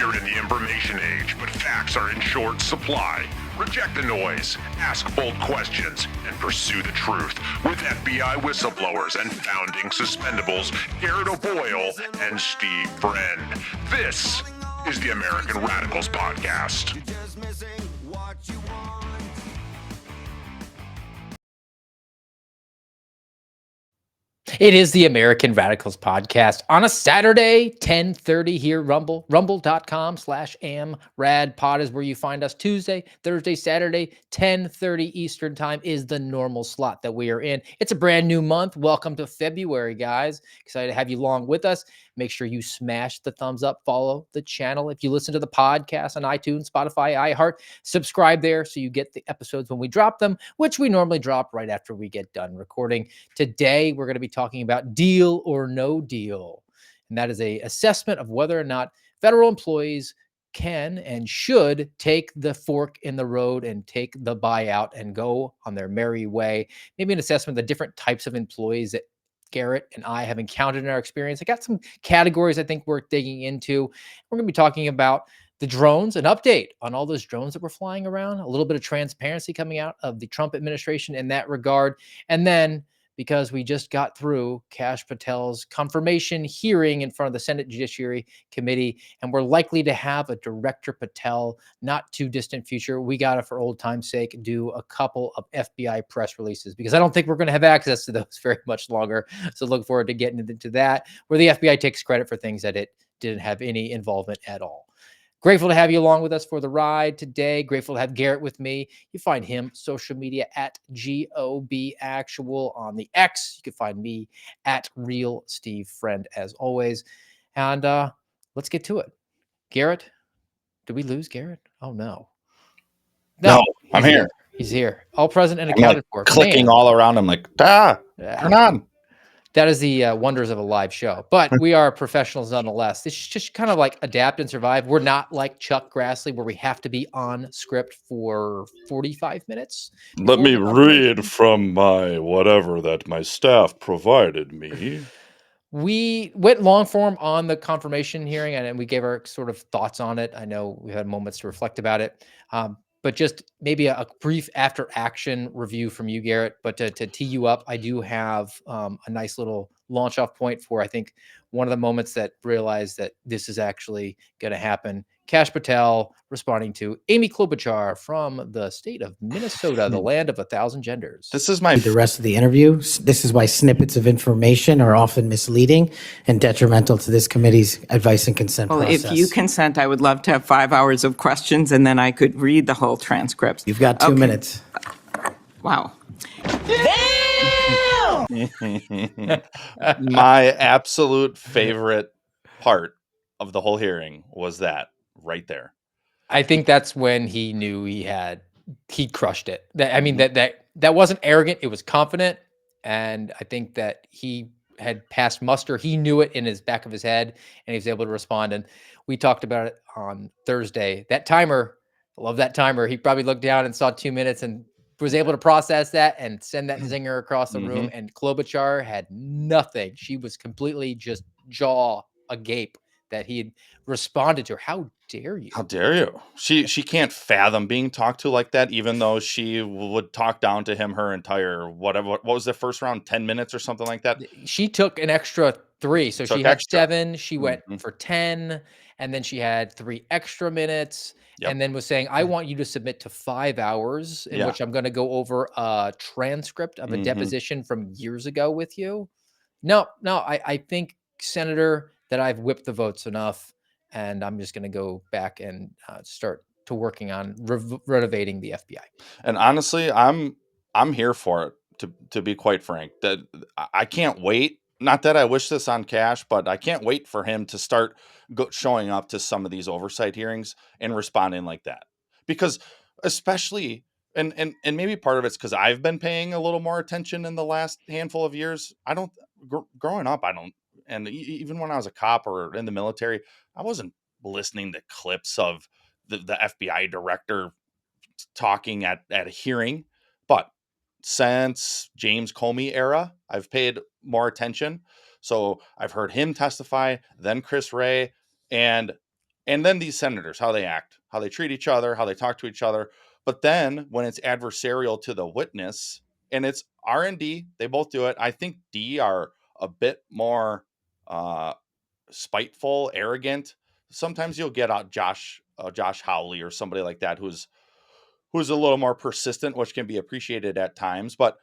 weird in the information age, but facts are in short supply. Reject the noise, ask bold questions, and pursue the truth with FBI whistleblowers and founding suspendables Garrett O'Boyle and Steve Friend. This is the American Radicals Podcast. It is the American Radicals Podcast on a Saturday, 10:30 here, rumble.com/amradpod is where you find us. Tuesday, Thursday, Saturday, 10:30 Eastern time is the normal slot that we are in. It's a brand new month. Welcome to February, guys. Excited to have you along with us. Make sure you smash the thumbs up, follow the channel. If you listen to the podcast on iTunes, Spotify, iHeart, subscribe there so you get the episodes when we drop them, which we normally drop right after we get done recording. Today, we're going to be talking about deal or no deal. And that is an assessment of whether or not federal employees can and should take the fork in the road and take the buyout and go on their merry way. Maybe an assessment of the different types of employees that Garrett and I have encountered in our experience. I got some categories I think worth digging into. We're going to be talking about the drones, an update on all those drones that were flying around, a little bit of transparency coming out of the Trump administration in that regard. And then, because we just got through Kash Patel's confirmation hearing in front of the Senate Judiciary Committee, and we're likely to have a Director Patel not too distant future. We got to, for old time's sake, do a couple of FBI press releases because I don't think we're going to have access to those very much longer. So look forward to getting into that, where the FBI takes credit for things that it didn't have any involvement at all. Grateful to have you along with us for the ride today. Grateful to have Garrett with me. You find him social media at GOBActual on the X. You can find me at Real Steve Friend as always. And let's get to it. Garrett, did we lose Garrett? Oh no. No, I'm here. He's here. All present and I'm accounted like for. clicking all around. I'm like, turn on. That is the wonders of a live show. But we are professionals nonetheless. This is just kind of like adapt and survive. We're not like Chuck Grassley, where we have to be on script for 45 minutes. Let me read from my whatever that my staff provided me. We went long form on the confirmation hearing, and we gave our sort of thoughts on it. I know we had moments to reflect about it. But just maybe a brief after action review from you, Garrett. But to tee you up, I do have a nice little launch off point for, I think, one of the moments that realized that this is actually going to happen. Kash Patel responding to Amy Klobuchar from the state of Minnesota, the land of 1,000 genders. This is my the rest of the interview. This is why snippets of information are often misleading and detrimental to this committee's advice and consent process. If you consent, I would love to have 5 hours of questions, and then I could read the whole transcript. You've got 2 minutes. Wow. my absolute favorite part of the whole hearing was that right there. I think that's when he knew he crushed it. That wasn't arrogant. It was confident. And I think that he had passed muster. He knew it in his back of his head, and he was able to respond. And we talked about it on Thursday. That timer, I love that timer. He probably looked down and saw 2 minutes and was able to process that and send that zinger across the room. And Klobuchar had nothing. She was completely just jaw agape that he had responded to her. How dare you? How dare you? She can't fathom being talked to like that, even though she would talk down to him her entire whatever. What was the first round? 10 minutes or something like that? She took an extra 3. So she had 7. She went for 10. And then she had 3 extra minutes. Yep. And then was saying, I want you to submit to 5 hours in which I'm going to go over a transcript of a deposition from years ago with you. No, I think, Senator, that I've whipped the votes enough, and I'm just going to go back and start to working on renovating the FBI. And honestly, I'm here for it, to be quite frank. That I can't wait. Not that I wish this on Kash, but I can't wait for him to start showing up to some of these oversight hearings and responding like that. Because especially, and maybe part of it's because I've been paying a little more attention in the last handful of years. Growing up, and even when I was a cop or in the military, I wasn't listening to clips of the FBI director talking at a hearing. But since James Comey era, I've paid more attention. So I've heard him testify, then Chris Wray, and And then these senators, how they act, how they treat each other, how they talk to each other. But then when it's adversarial to the witness and it's R&D, they both do it. I think D are a bit more uh, spiteful, arrogant. Sometimes you'll get out Josh Howley or somebody like that who's a little more persistent, which can be appreciated at times. But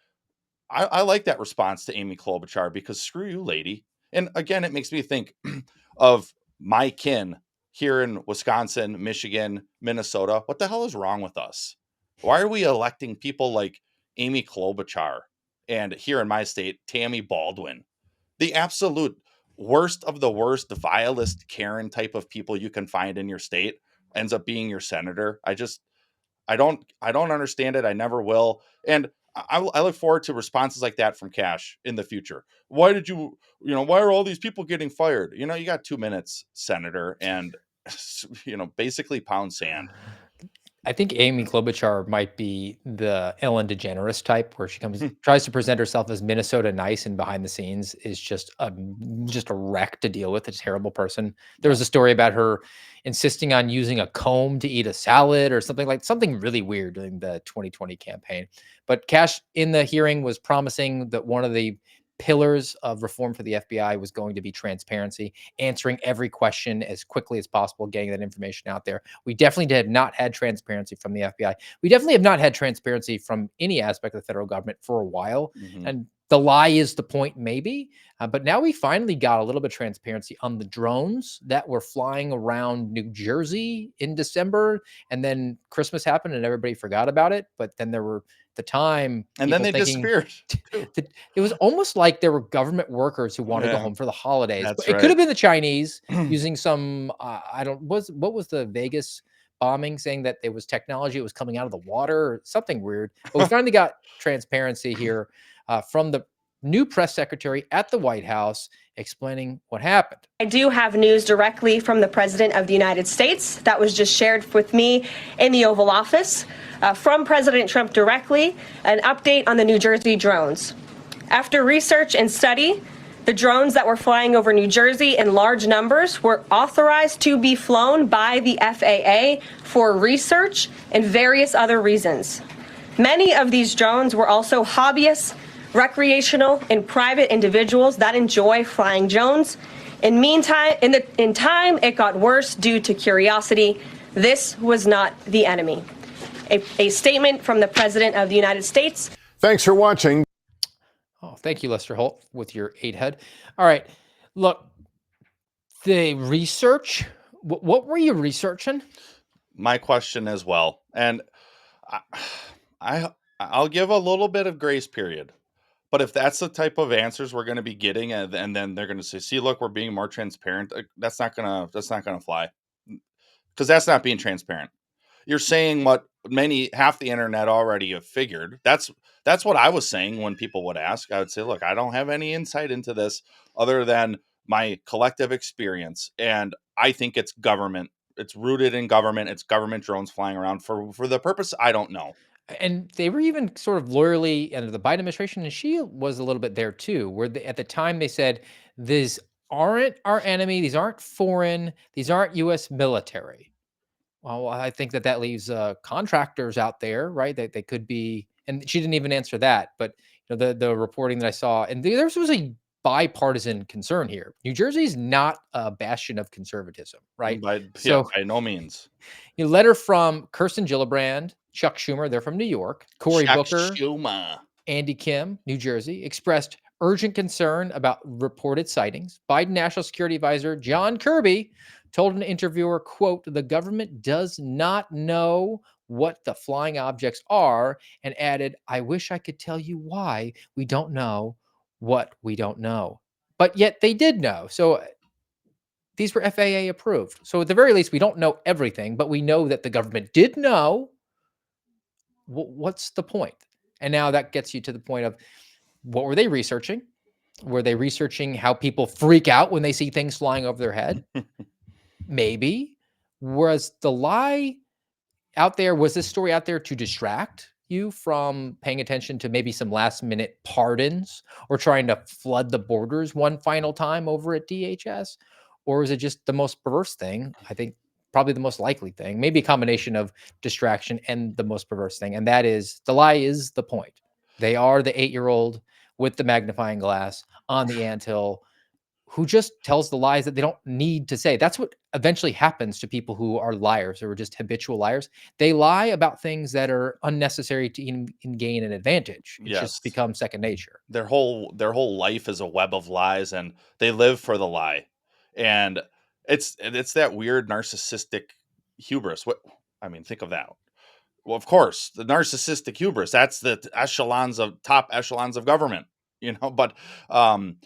I like that response to Amy Klobuchar because screw you, lady. And again, it makes me think of my kin here in Wisconsin, Michigan, Minnesota. What the hell is wrong with us? Why are we electing people like Amy Klobuchar and here in my state, Tammy Baldwin? The absolute worst of the worst, the vilest Karen type of people you can find in your state ends up being your senator. I don't understand it. I never will. And I look forward to responses like that from Cash in the future. Why did why are all these people getting fired? You got 2 minutes, Senator, and basically pound sand. I think Amy Klobuchar might be the Ellen DeGeneres type, where she tries to present herself as Minnesota nice, and behind the scenes is just a wreck to deal with. A terrible person. There was a story about her insisting on using a comb to eat a salad or something really weird during the 2020 campaign. But Cash in the hearing was promising that one of the pillars of reform for the FBI was going to be transparency, answering every question as quickly as possible, getting that information out there. We definitely have not had transparency from the FBI. We definitely have not had transparency from any aspect of the federal government for a while. Mhm. And the lie is the point, maybe. But now we finally got a little bit of transparency on the drones that were flying around New Jersey in December. And then Christmas happened and everybody forgot about it. But then there were, at the time, And then people they thinking disappeared. that it was almost like there were government workers who wanted to go Yeah, home for the holidays. that's But it could have right. been the Chinese using some, what was the Vegas bombing, saying that there was technology, it was coming out of the water or something weird. But we finally got transparency here from the new press secretary at the White House explaining what happened. I do have news directly from the President of the United States that was just shared with me in the Oval Office from President Trump directly, an update on the New Jersey drones. After research and study, the drones that were flying over New Jersey in large numbers were authorized to be flown by the FAA for research and various other reasons. Many of these drones were also hobbyists, recreational, and private individuals that enjoy flying drones. In time, it got worse due to curiosity. This was not the enemy. A statement from the President of the United States. Thanks for watching. Oh, thank you, Lester Holt, with your 8 head. All right, look, the research. What were you researching? My question as well. And I'll give a little bit of grace period. But if that's the type of answers we're going to be getting, and then they're going to say, "See, look, we're being more transparent," that's not gonna fly, because that's not being transparent. You're saying what half the internet already have figured. That's what I was saying when people would ask. I would say, "Look, I don't have any insight into this other than my collective experience, and I think it's government. It's rooted in government. It's government drones flying around for the purpose I don't know." And they were even sort of loyally under the Biden administration, and she was a little bit there too, where at the time they said, these aren't our enemy, these aren't foreign, these aren't U.S. military. Well, I think that leaves contractors out there, right? That they could be, and she didn't even answer that. But the reporting that I saw, and there was a bipartisan concern here. New Jersey's not a bastion of conservatism, right? Yeah, by no means. A letter from Kirsten Gillibrand, Chuck Schumer, they're from New York, Cory Chuck Booker, Schumer. Andy Kim, New Jersey, expressed urgent concern about reported sightings. Biden National Security Advisor John Kirby told an interviewer, quote, "The government does not know what the flying objects are," and added, "I wish I could tell you why we don't know what we don't know." But yet they did know. So these were FAA approved. So at the very least, we don't know everything, but we know that the government did know. What's the point? And now that gets you to the point of, what were they researching? Were they researching how people freak out when they see things flying over their head? Maybe. Was the lie out there? Was this story out there to distract you from paying attention to maybe some last minute pardons or trying to flood the borders one final time over at DHS? Or is it just the most perverse thing? I think probably the most likely thing, maybe a combination of distraction and the most perverse thing. And that is the lie is the point. They are the 8-year-old with the magnifying glass on the anthill who just tells the lies that they don't need to say. That's what eventually happens to people who are liars or just habitual liars. They lie about things that are unnecessary to gain an advantage. It Yes. just becomes second nature. Their whole life is a web of lies, and they live for the lie. And it's that weird narcissistic hubris. What I mean, think of that. Well, of course, the narcissistic hubris, that's the top echelons of government, but um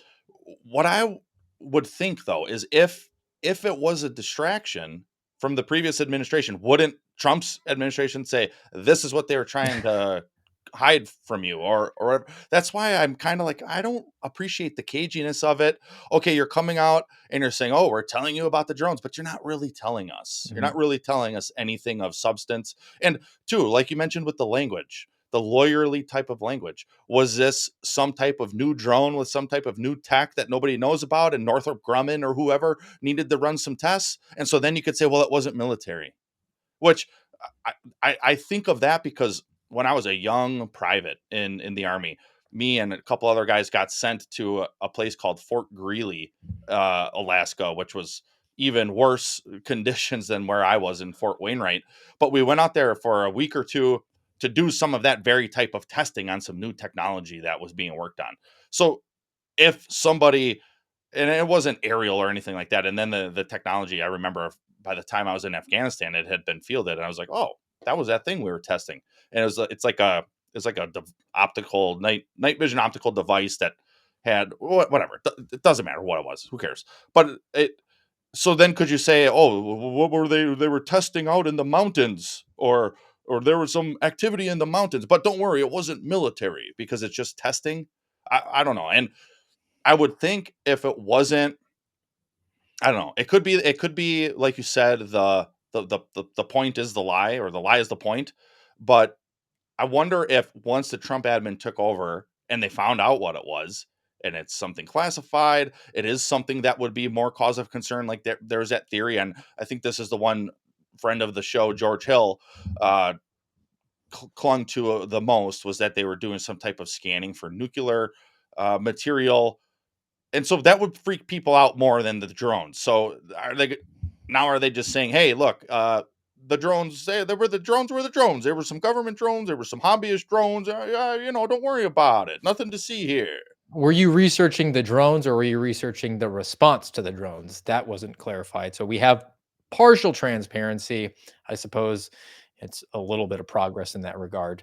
what I would think though is if it was a distraction from the previous administration, wouldn't Trump's administration say this is what they were trying to hide from you, or that's why I'm kind of like, I don't appreciate the caginess of it. Okay, you're coming out and you're saying, oh, we're telling you about the drones, but you're not really telling us. You're not really telling us anything of substance. And two, like you mentioned with the language, the lawyerly type of language, was this some type of new drone with some type of new tech that nobody knows about, and Northrop Grumman or whoever needed to run some tests, and so then you could say, well, it wasn't military. Which I think of that because when I was a young private in the Army, me and a couple other guys got sent to a place called Fort Greely, Alaska, which was even worse conditions than where I was in Fort Wainwright. But we went out there for a week or two to do some of that very type of testing on some new technology that was being worked on. So if somebody, and it wasn't aerial or anything like that, and then the technology, I remember by the time I was in Afghanistan, it had been fielded, and I was like, oh, that was that thing we were testing. And it's like a optical night vision optical device that had whatever. It doesn't matter what it was. Who cares? But it. So then, could you say, oh, what were they? They were testing out in the mountains, or there was some activity in the mountains. But don't worry, it wasn't military because it's just testing. I don't know. And I would think if it wasn't, I don't know. It could be like you said, the point is the lie, or the lie is the point. But I wonder if once the Trump admin took over and they found out what it was, and it's something classified, it is something that would be more cause of concern. Like there's that theory, and I think this is the one friend of the show, George Hill, uh, clung to the most, was that they were doing some type of scanning for nuclear material, and so that would freak people out more than the drones. So are they just saying, hey, look, the drones, the drones were the drones. There were some government drones, there were some hobbyist drones. Don't worry about it. Nothing to see here. Were you researching the drones or were you researching the response to the drones? That wasn't clarified. So we have partial transparency. I suppose it's a little bit of progress in that regard.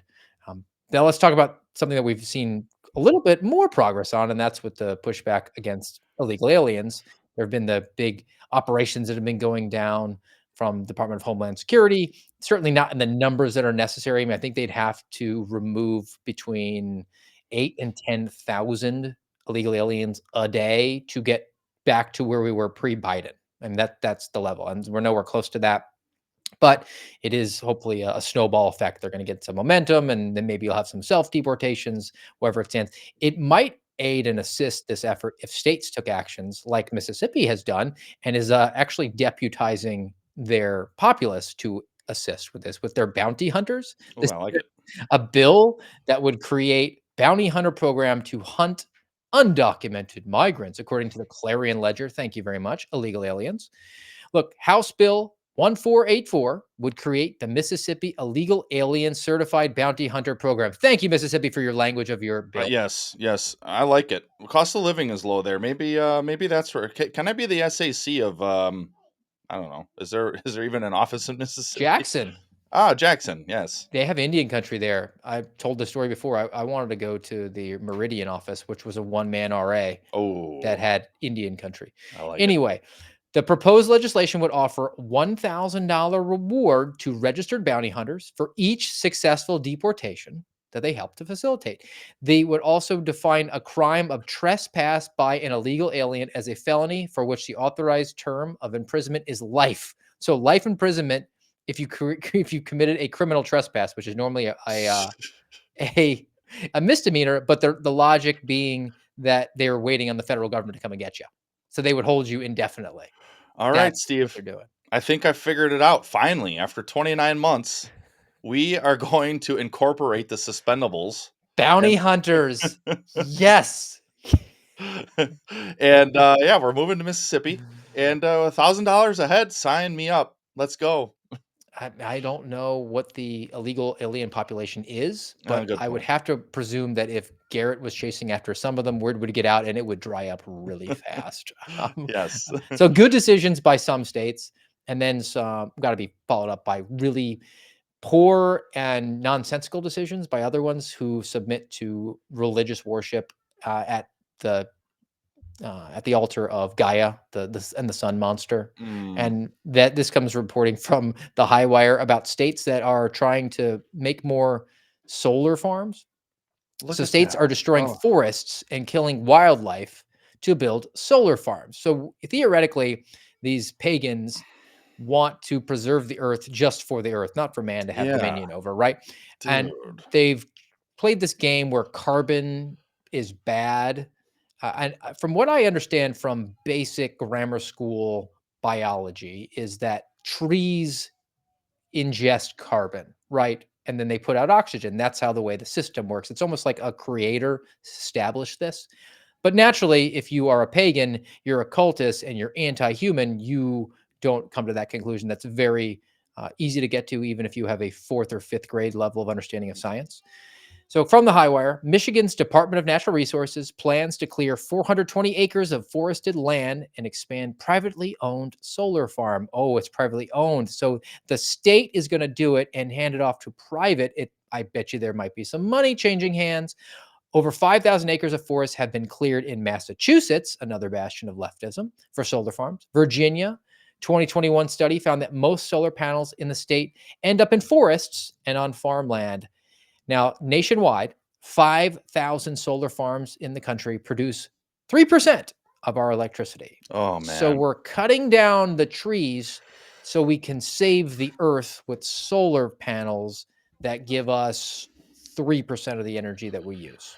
Now let's talk about something that we've seen a little bit more progress on, and that's with the pushback against illegal aliens. There have been the big operations that have been going down from Department of Homeland Security. Certainly not in the numbers that are necessary. I mean, I think they'd have to remove between 8 and 10,000 illegal aliens a day to get back to where we were pre-Biden. And that's the level. And we're nowhere close to that. But it is hopefully a snowball effect. They're going to get some momentum, and then maybe you'll have some self-deportations, wherever it stands. It might aid and assist this effort if states took actions like Mississippi has done and is actually deputizing their populace to assist with this, with their bounty hunters. Oh, This I like it. a bill that would create bounty hunter program to hunt undocumented migrants, according to the Clarion Ledger. Thank you very much, illegal aliens. Look, House Bill 1484 would create the Mississippi Illegal Alien Certified Bounty Hunter Program. Thank you, Mississippi, for your language of your bill. Yes, I like it. Cost of living is low there. Maybe that's where. Can I be the SAC of I don't know. Is there even an office in Mississippi? Jackson. Ah, Jackson. Yes. They have Indian country there. I told the story before. I wanted to go to the Meridian office, which was a one-man RA Oh, that had Indian country. I like it. Anyway, the proposed legislation would offer $1,000 reward to registered bounty hunters for each successful deportation that they help to facilitate. They would also define a crime of trespass by an illegal alien as a felony for which the authorized term of imprisonment is life. So life imprisonment if you if you committed a criminal trespass, which is normally a misdemeanor, but the logic being that they're waiting on the federal government to come and get you. So they would hold you indefinitely. All right, That's what Steve. they're doing. I think I figured it out. Finally, after 29 months, we are going to incorporate the suspendables. Bounty And hunters. Yes. and yeah, we're moving to Mississippi. And $1,000 a head, sign me up. Let's go. I don't know what the illegal alien population is, but Good I would point. have to presume that if Garrett was chasing after some of them, word would get out and it would dry up really fast. Yes. So good decisions by some states, and then some got to be followed up by really poor and nonsensical decisions by other ones who submit to religious worship the at the altar of Gaia, and the sun monster. Mm, And that this comes reporting from the High Wire about states that are trying to make more solar farms. look So at states that. are destroying Oh, forests and killing wildlife to build solar farms. So theoretically, these pagans want to preserve the earth just for the earth, not for man to have yeah, dominion over, right? And dude. they've played this game where carbon is bad. From what I understand from basic grammar school biology, is that trees ingest carbon, right? And then they put out oxygen. That's how the way the system works. It's almost like a creator established this. But naturally, if you are a pagan, you're a cultist, and you're anti-human, you don't come to that conclusion. That's very easy to get to, even if you have a fourth or fifth grade level of understanding of science. So, from the Highwire, Michigan's Department of Natural Resources plans to clear 420 acres of forested land and expand privately owned solar farm. Oh, it's privately owned. So, the state is going to do it and hand it off to private. I bet you there might be some money changing hands. Over 5,000 acres of forest have been cleared in Massachusetts, another bastion of leftism, for solar farms. Virginia, 2021 study found that most solar panels in the state end up in forests and on farmland. Now, nationwide, 5,000 solar farms in the country produce 3% of our electricity. Oh So man. we're cutting down the trees so we can save the earth with solar panels that give us 3% of the energy that we use.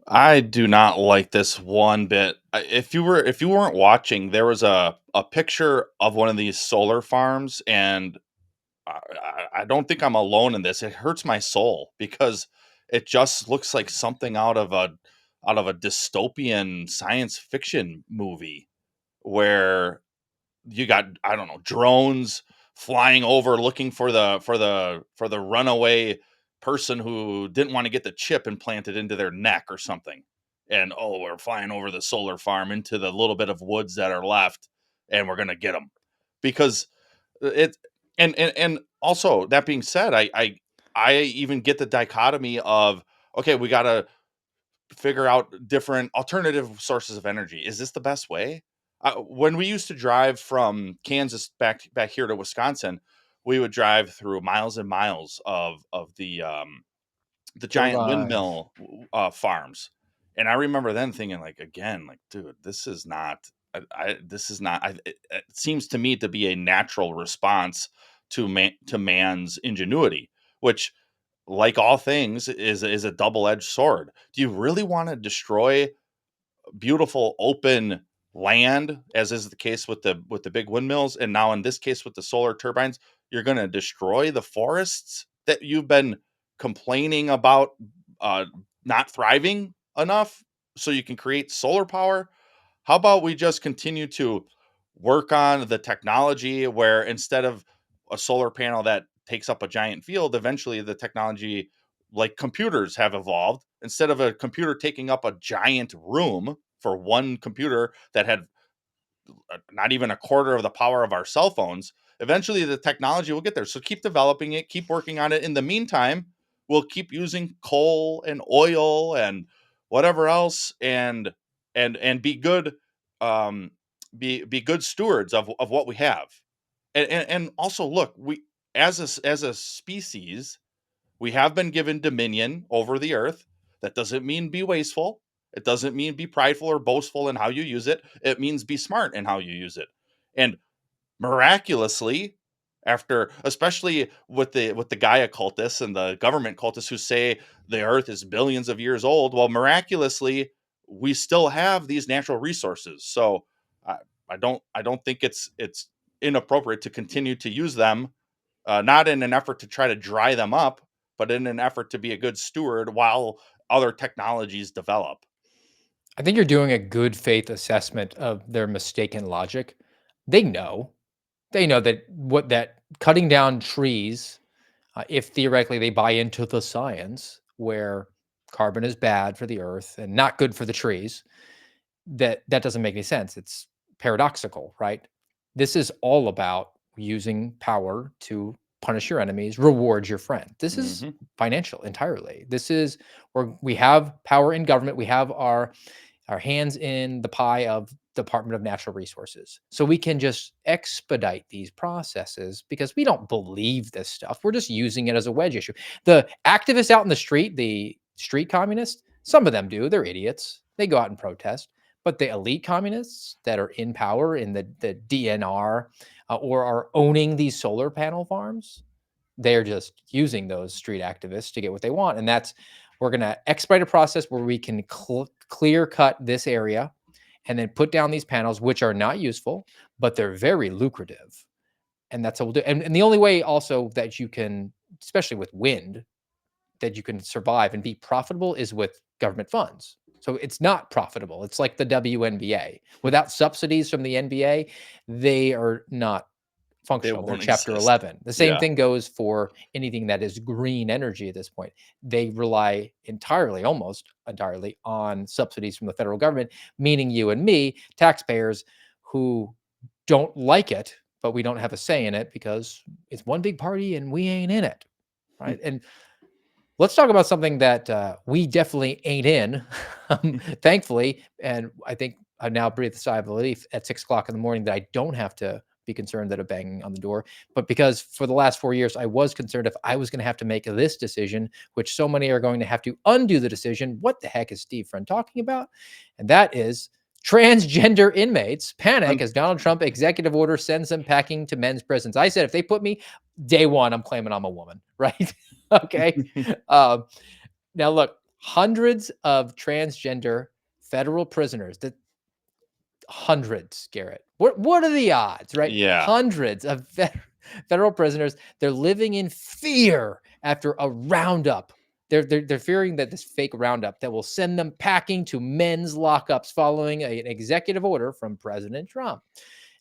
I do not like this one bit. If you weren't watching, there was a picture of one of these solar farms, and I don't think I'm alone in this. It hurts my soul because it just looks like something out of a dystopian science fiction movie where you got, I don't know, drones flying over looking for the runaway person who didn't want to get the chip implanted into their neck or something. And oh, we're flying over the solar farm into the little bit of woods that are left, and we're gonna get them because it. And also, that being said, I even get the dichotomy of, okay, we gotta figure out different alternative sources of energy. Is this the best way? When we used to drive from Kansas back here to Wisconsin, we would drive through miles and miles of the giant Turbines. windmill farms, and I remember then thinking, like, again, like, dude, this is not. This is not. It seems to me to be a natural response to man's ingenuity, which, like all things, is a double edged sword. Do you really want to destroy beautiful open land, as is the case with the big windmills, and now in this case with the solar turbines? You're going to destroy the forests that you've been complaining about uh, not thriving enough, so you can create solar power. How about we just continue to work on the technology where, instead of a solar panel that takes up a giant field, eventually the technology, like computers have evolved, instead of a computer taking up a giant room for one computer that had not even a quarter of the power of our cell phones, eventually the technology will get there. So keep developing it, keep working on it. In the meantime, we'll keep using coal and oil and whatever else, and be good, um be good stewards of what we have. And also, look, we, as a species, we have been given dominion over the earth. That doesn't mean be wasteful. It doesn't mean be prideful or boastful in how you use it. It means be smart in how you use it. And miraculously, after, especially with the Gaia cultists and the government cultists who say the earth is billions of years old, well, miraculously, we still have these natural resources. So I, I don't think it's inappropriate to continue to use them, not in an effort to try to dry them up, but in an effort to be a good steward while other technologies develop. I think you're doing a good faith assessment of their mistaken logic. They know. They know that cutting down trees, if theoretically they buy into the science where carbon is bad for the earth and not good for the trees, that doesn't make any sense. It's paradoxical, right? This is all about using power to punish your enemies, reward your friend. This is Hmm. financial entirely. This is where we have power in government. We have our hands in the pie of Department of Natural Resources. So we can just expedite these processes because we don't believe this stuff. We're just using it as a wedge issue. The activists out in the street, the street communists, some of them do. They're idiots. They go out and protest. But the elite communists that are in power in the DNR or are owning these solar panel farms, they're just using those street activists to get what they want. And that's, we're going to expedite a process where we can clear cut this area and then put down these panels, which are not useful, but they're very lucrative. And that's what we'll do. And the only way also that you can, especially with wind, that you can survive and be profitable is with government funds. So it's not profitable. It's like the WNBA. Without subsidies from the NBA, they are not They functional. They're won't chapter exist. 11. The same Yeah. thing goes for anything that is green energy at this point. They rely entirely, almost entirely, on subsidies from the federal government, meaning you and me, taxpayers who don't like it, but we don't have a say in it because it's one big party and we ain't in it. Right. And let's talk about something that we definitely ain't in, thankfully. And I think I now breathe a sigh of relief at 6 o'clock in the morning that I don't have to be concerned that a banging on the door. But because for the last 4 years, I was concerned if I was going to have to make this decision, which so many are going to have to undo the decision. What the heck is Steve Friend talking about? And that is transgender inmates panic as Donald Trump executive order sends them packing to men's prisons. I said, if they put me day one, I'm claiming I'm a woman, right? Okay. Now, look, hundreds of transgender federal prisoners, that hundreds, Garrett. What are the odds, right? Yeah. Hundreds of federal prisoners. They're living in fear after a roundup. They're fearing that this fake roundup that will send them packing to men's lockups following an executive order from President Trump.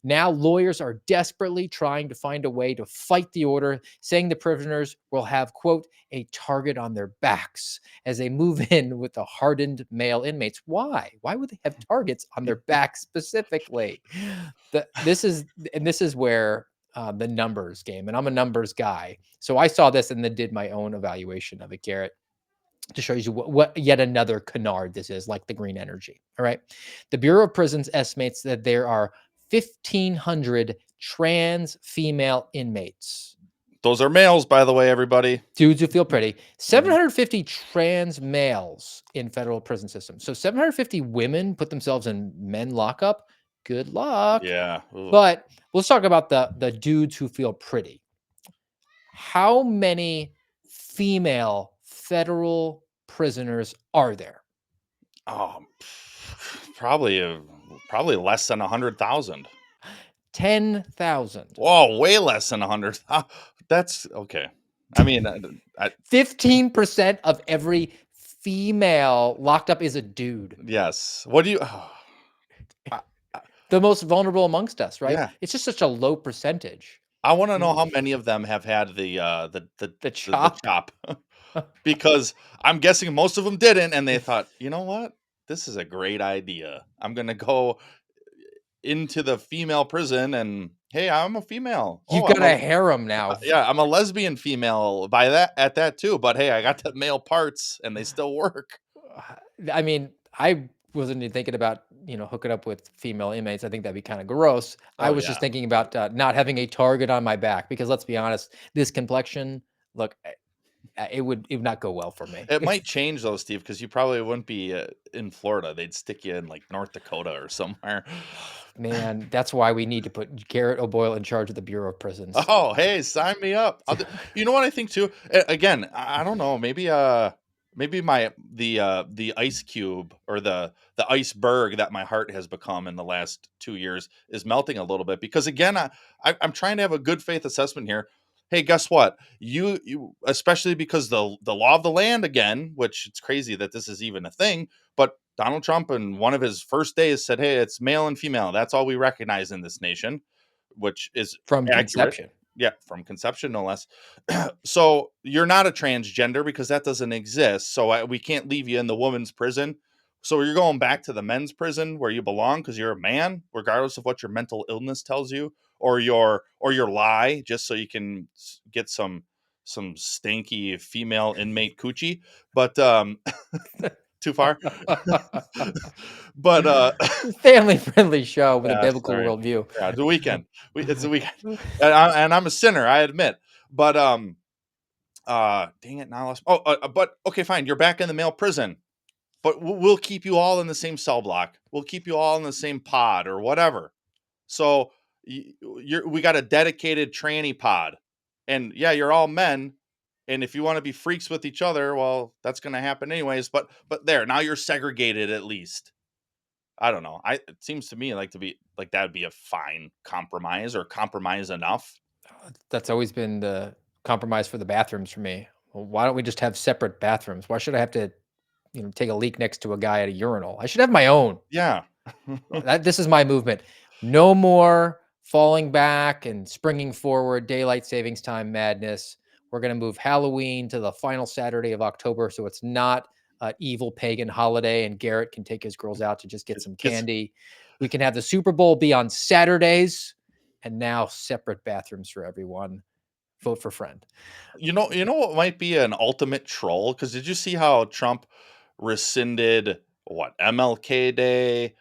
Now, lawyers are desperately trying to find a way to fight the order, saying the prisoners will have, quote, a target on their backs as they move in with the hardened male inmates. Why? Why would they have targets on their backs specifically? This is where the numbers game, and I'm a numbers guy. So I saw this and then did my own evaluation of it, Garrett, to show you what yet another canard this is, like the green energy. All right. The Bureau of Prisons estimates that there are 1,500 trans female inmates. Those are males, by the way, everybody. Dudes who feel pretty. 750 trans males in federal prison systems. So 750 women put themselves in men lockup. Good luck. Yeah. Ooh. But let's talk about the dudes who feel pretty. How many female federal prisoners are there? Probably less than 100,000. 10,000. Whoa, way less than 100. That's okay. I mean, 15% of every female locked up is a dude. yes. What do you? The most vulnerable amongst us, right? Yeah. It's just such a low percentage. I want to know how many of them have had the chop. chop, because I'm guessing most of them didn't, and they thought, you know what, this is a great idea. I'm gonna go into the female prison, and hey, I'm a female. You Oh, got a harem now. yeah, I'm a lesbian female at that too. But hey, I got the male parts, and they still work. I mean, I wasn't even thinking about, hooking up with female inmates. I think that'd be kind of gross. I Oh, was just thinking about not having a target on my back because let's be honest, this complexion, look, it would not go well for me. It might change though, Steve, because you probably wouldn't be in Florida. They'd stick you in like North Dakota or somewhere. Man, that's why we need to put Garrett O'Boyle in charge of the Bureau of Prisons. Oh, hey, sign me up. You know what I think too? Again, I don't know. Maybe maybe the ice cube or the iceberg that my heart has become in the last 2 years is melting a little bit, because again, I'm trying to have a good faith assessment here. Hey, guess what? You especially because the law of the land again, which it's crazy that this is even a thing, but Donald Trump in one of his first days said, "Hey, it's male and female. That's all we recognize in this nation," which is From accurate. conception. Yeah, from conception, no less. So you're not a transgender because that doesn't exist. So we can't leave you in the woman's prison. So you're going back to the men's prison where you belong because you're a man, regardless of what your mental illness tells you, or your lie, just so you can get some stinky female inmate coochie. But too far. But Family friendly show with a yeah, biblical sorry. worldview. Yeah, it's a weekend. It's a weekend, and I'm a sinner, I admit. But dang it, now I lost. Oh, but okay, fine. You're back in the male prison, but we'll keep you all in the same cell block. We'll keep you all in the same pod or whatever. So we got a dedicated tranny pod, and yeah, you're all men. And if you want to be freaks with each other, well, that's going to happen anyways. But there, now you're segregated at least. I don't know. It seems to me like that would be a fine compromise or compromise enough. That's always been the compromise for the bathrooms for me. Well, why don't we just have separate bathrooms? Why should I have to, take a leak next to a guy at a urinal? I should have my own. Yeah. This is my movement. No more falling back and springing forward, daylight savings time madness. We're going to move Halloween to the final Saturday of October, so it's not an evil pagan holiday, and Garrett can take his girls out to just get some Gets- candy. We can have the Super Bowl be on Saturdays, and now separate bathrooms for everyone. Vote for friend. you know what might be an ultimate troll? Because did you see how Trump rescinded what MLK Day?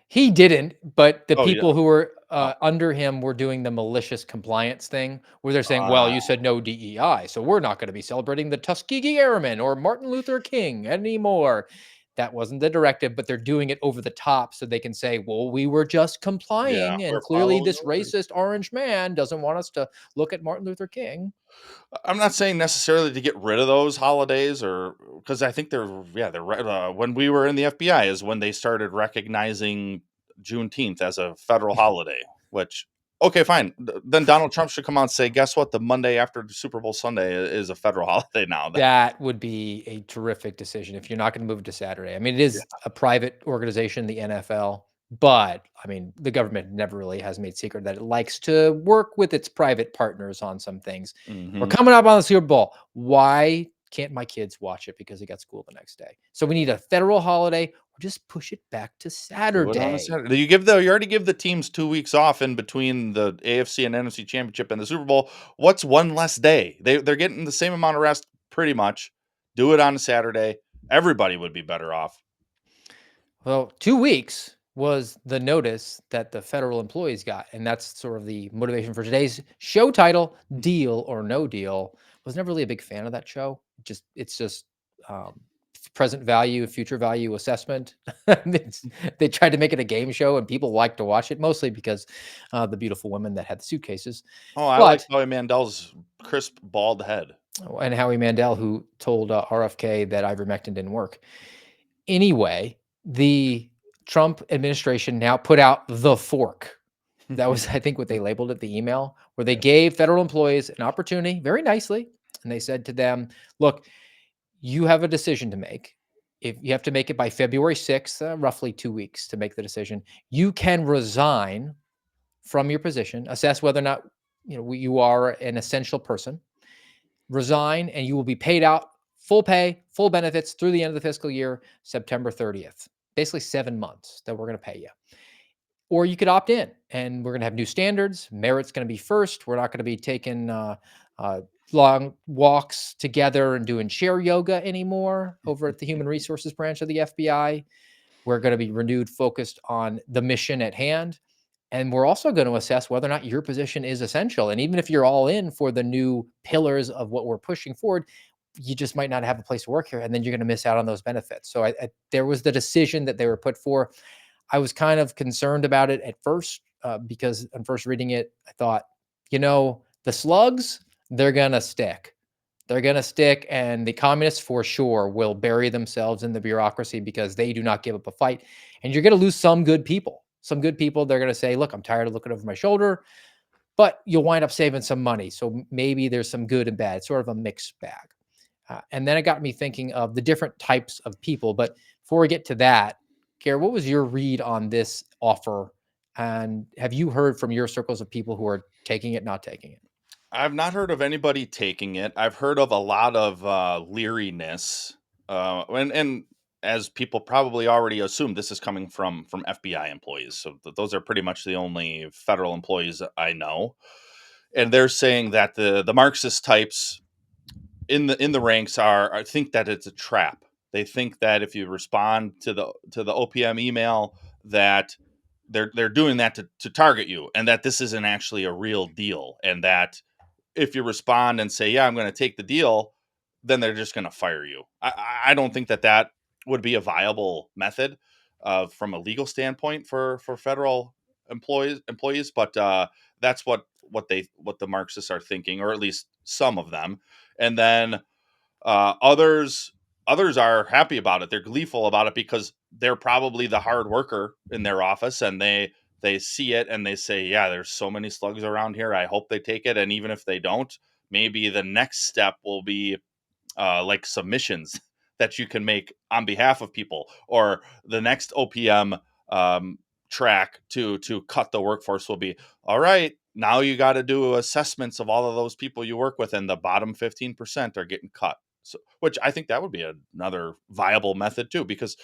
He didn't, but the Oh yeah. people who were Oh, under him were doing the malicious compliance thing where they're saying, well, you said no DEI, so we're not going to be celebrating the Tuskegee Airmen or Martin Luther King anymore. That wasn't the directive, but they're doing it over the top so they can say, well, we were just yeah. complying, and We're clearly following this orders. racist orange man doesn't want us to look at Martin Luther King. I'm not saying necessarily to get rid of those holidays, or because I think when we were in the FBI is when they started recognizing Juneteenth as a federal holiday. Which, okay, fine. Then Donald Trump should come out and say, "Guess what? The Monday after Super Bowl Sunday is a federal holiday now." That would be a terrific decision if you're not going to move it to Saturday. I mean, it is a private organization, the NFL, but I mean, the government never really has made secret that it likes to work with its private partners on some things. We're Hmm. coming up on the Super Bowl. Why can't my kids watch it because they got school the next day? So we need a federal holiday, or just push it back to Do it on a Saturday. Saturday. You already give the teams 2 weeks off in between the AFC and NFC Championship and the Super Bowl. What's one less day? They're getting the same amount of rest pretty much. Do it on a Saturday. Everybody would be better off. Well, 2 weeks was the notice that the federal employees got. And that's sort of the motivation for today's show title, Deal or No Deal. Was never really a big fan of that show. It's just um, present value, future value assessment. They tried to make it a game show, and people like to watch it mostly because the beautiful women that had the suitcases. Oh, I like But Howie Mandel's crisp bald head. and Howie Mandel, who told RFK that ivermectin didn't work. Anyway, the Trump administration now put out the fork. That was, I think, what they labeled it, the email, where they gave federal employees an opportunity very nicely. And they said to them, look, you have a decision to make. If you have to make it by February 6th, roughly 2 weeks to make the decision, you can resign from your position, assess whether or not you are an essential person, resign, and you will be paid out full pay, full benefits through the end of the fiscal year, September 30th. Basically 7 months that we're going to pay you. Or you could opt in, and we're going to have new standards. Merit's going to be first. We're not going to be taking long walks together and doing chair yoga anymore over at the Human Resources branch of the FBI. We're going to be renewed, focused on the mission at hand. And we're also going to assess whether or not your position is essential. And even if you're all in for the new pillars of what we're pushing forward, you just might not have a place to work here. And then you're going to miss out on those benefits. So there was the decision that they were put for. I was kind of concerned about it at first because on first reading it, I thought, the slugs, they're going to stick. they're going to stick, and the communists for sure will bury themselves in the bureaucracy because they do not give up a fight. And you're going to lose some good people. Some good people, they're going to say, look, I'm tired of looking over my shoulder, but you'll wind up saving some money. So maybe there's some good and bad, sort of a mixed bag. And then it got me thinking of the different types of people. But before we get to that, Gary, what was your read on this offer? And have you heard from your circles of people who are taking it, not taking it? I've not heard of anybody taking it. I've heard of a lot of leeriness, and as people probably already assume, this is coming from FBI employees. So those are pretty much the only federal employees I know, and they're saying that the Marxist types in the ranks are think that it's a trap. They think that if you respond to the OPM email, that they're doing that to target you, and that this isn't actually a real deal, and that if you respond and say, yeah, I'm going to take the deal, then they're just going to fire you. I don't think that would be a viable method from a legal standpoint for federal employees. But that's what the Marxists are thinking, or at least some of them. And then others are happy about it. They're gleeful about it because they're probably the hard worker in their office, and they see it and they say, yeah, there's so many slugs around here. I hope they take it. And even if they don't, maybe the next step will be like submissions that you can make on behalf of people, or the next OPM track to cut the workforce will be, all right, now you got to do assessments of all of those people you work with, and the bottom 15% are getting cut. So, which I think that would be another viable method too, because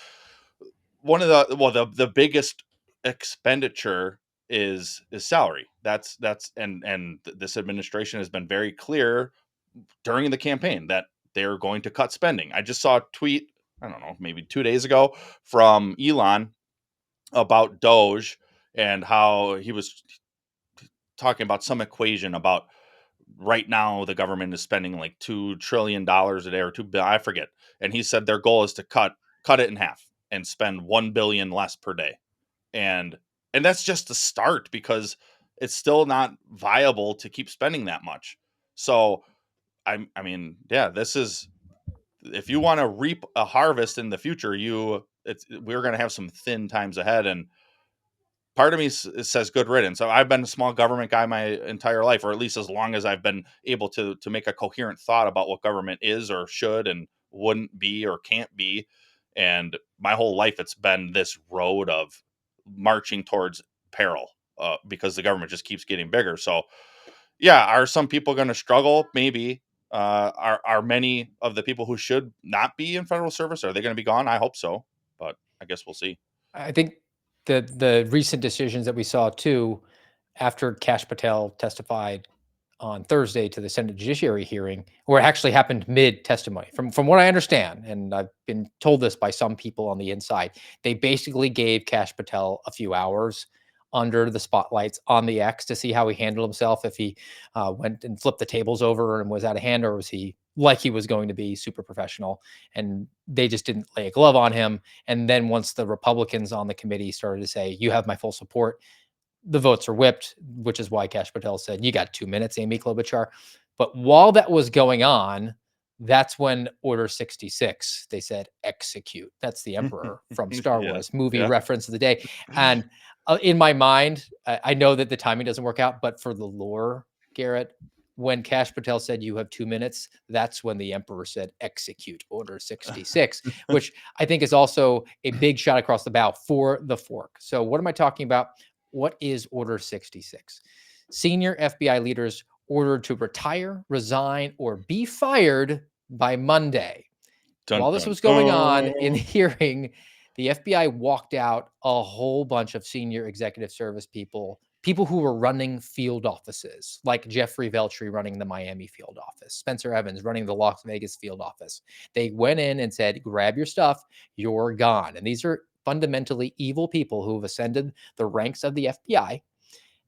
one of the biggest expenditure is salary. That's and this administration has been very clear during the campaign that they're going to cut spending. I just saw a tweet, I don't know, maybe 2 days ago from Elon about Doge, and how he was talking about some equation about right now the government is spending like $2 trillion a day, or 2 billion, I forget. And he said their goal is to cut it in half and spend 1 billion less per day. And that's just the start, because it's still not viable to keep spending that much. So I mean, yeah, this is, if you want to reap a harvest in the future, we're going to have some thin times ahead. And part of me says good riddance. So I've been a small government guy my entire life, or at least as long as I've been able to make a coherent thought about what government is or should and wouldn't be or can't be. And my whole life, it's been this road of marching towards peril, because the government just keeps getting bigger. So yeah, are some people going to struggle? Maybe. Are many of the people who should not be in federal service, are they going to be gone? I hope so, but I guess we'll see. I think the recent decisions that we saw too, after Kash Patel testified on Thursday to the Senate Judiciary hearing, where it actually happened mid testimony, from what I understand, and I've been told this by some people on the inside, they basically gave Kash Patel a few hours under the spotlights on the X to see how he handled himself, if he went and flipped the tables over and was out of hand, or was he like he was going to be super professional. And they just didn't lay a glove on him. And then once the Republicans on the committee started to say, you have my full support, the votes are whipped, which is why Kash Patel said, you got 2 minutes, Amy Klobuchar. But while that was going on, that's when Order 66, they said, execute. That's the Emperor from Star Yeah, Wars, movie yeah. reference of the day. And in my mind, I know that the timing doesn't work out, but for the lore, Garrett, when Kash Patel said, you have 2 minutes, that's when the Emperor said, execute Order 66, which I think is also a big shot across the bow for the fork. So what am I talking about? What is Order 66? Senior FBI leaders ordered to retire, resign, or be fired by Monday. Dun, While this dun, was going on dun. in the hearing, the FBI walked out a whole bunch of senior executive service people who were running field offices, like Jeffrey Veltri running the Miami field office, Spencer Evans running the Las Vegas field office. They went in and said, grab your stuff, you're gone. And these are fundamentally evil people who have ascended the ranks of the FBI,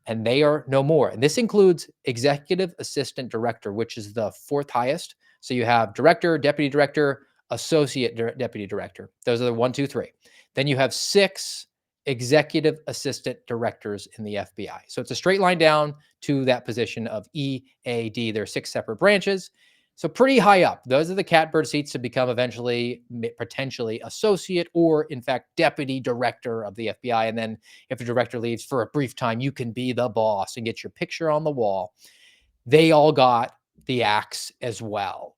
and they are no more. And this includes executive assistant director, which is the fourth highest. So you have director, deputy director, associate deputy director. Those are the 1, 2, 3. Then you have 6 executive assistant directors in the FBI. So it's a straight line down to that position of EAD. There are 6 separate branches. So pretty high up. Those are the catbird seats to become eventually potentially associate or, in fact, deputy director of the FBI. And then if a director leaves for a brief time, you can be the boss and get your picture on the wall. They all got the axe as well.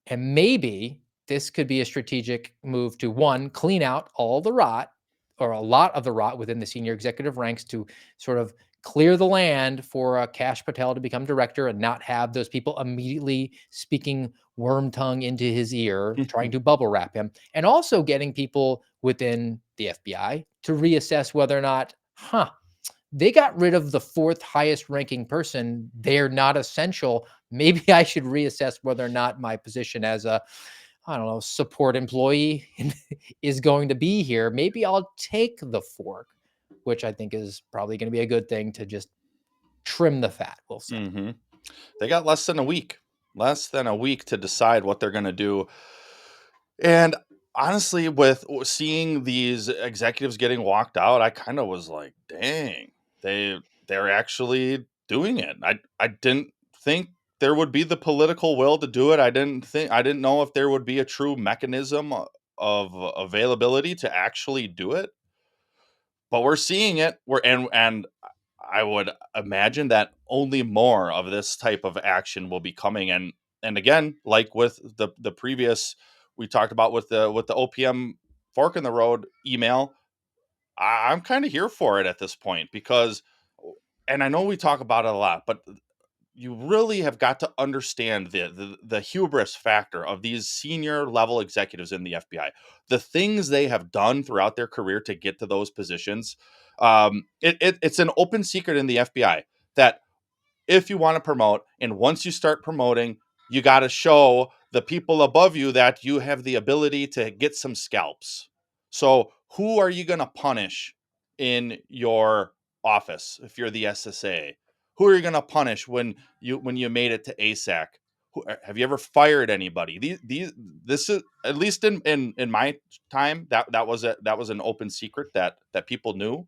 And maybe this could be a strategic move to, one, clean out all the rot or a lot of the rot within the senior executive ranks to sort of clear the land for Kash Patel to become director and not have those people immediately speaking worm tongue into his ear, trying to bubble wrap him, and also getting people within the FBI to reassess whether or not, they got rid of the fourth highest ranking person. They're not essential. Maybe I should reassess whether or not my position as a, I don't know, support employee is going to be here. Maybe I'll take the fork, which I think is probably going to be a good thing to just trim the fat, we'll say. Mm-hmm. They got less than a week to decide what they're going to do. And honestly, with seeing these executives getting walked out, I kind of was like, dang, they're actually doing it. I didn't think there would be the political will to do it. I didn't know if there would be a true mechanism of availability to actually do it. But we're seeing it. And I would imagine that only more of this type of action will be coming. And again, like with the previous we talked about with the OPM fork in the road email, I'm kind of here for it at this point because, and I know we talk about it a lot, but you really have got to understand the hubris factor of these senior level executives in the FBI, the things they have done throughout their career to get to those positions. It's an open secret in the FBI that if you want to promote, and once you start promoting, you got to show the people above you that you have the ability to get some scalps. So who are you going to punish in your office if you're the SSA? Who are you going to punish when you made it to ASAC? Have you ever fired anybody? This is, at least in my time, that was an open secret that people knew.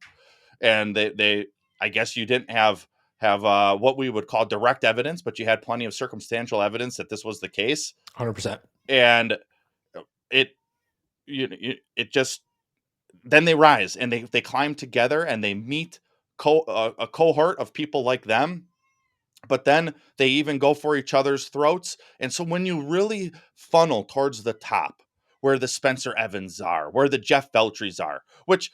And they I guess you didn't have what we would call direct evidence, but you had plenty of circumstantial evidence that this was the case. 100%. And it it just, then they rise and they climb together and they meet a cohort of people like them, but then they even go for each other's throats. And so when you really funnel towards the top, where the Spencer Evans are, where the Jeff Veltries are, which,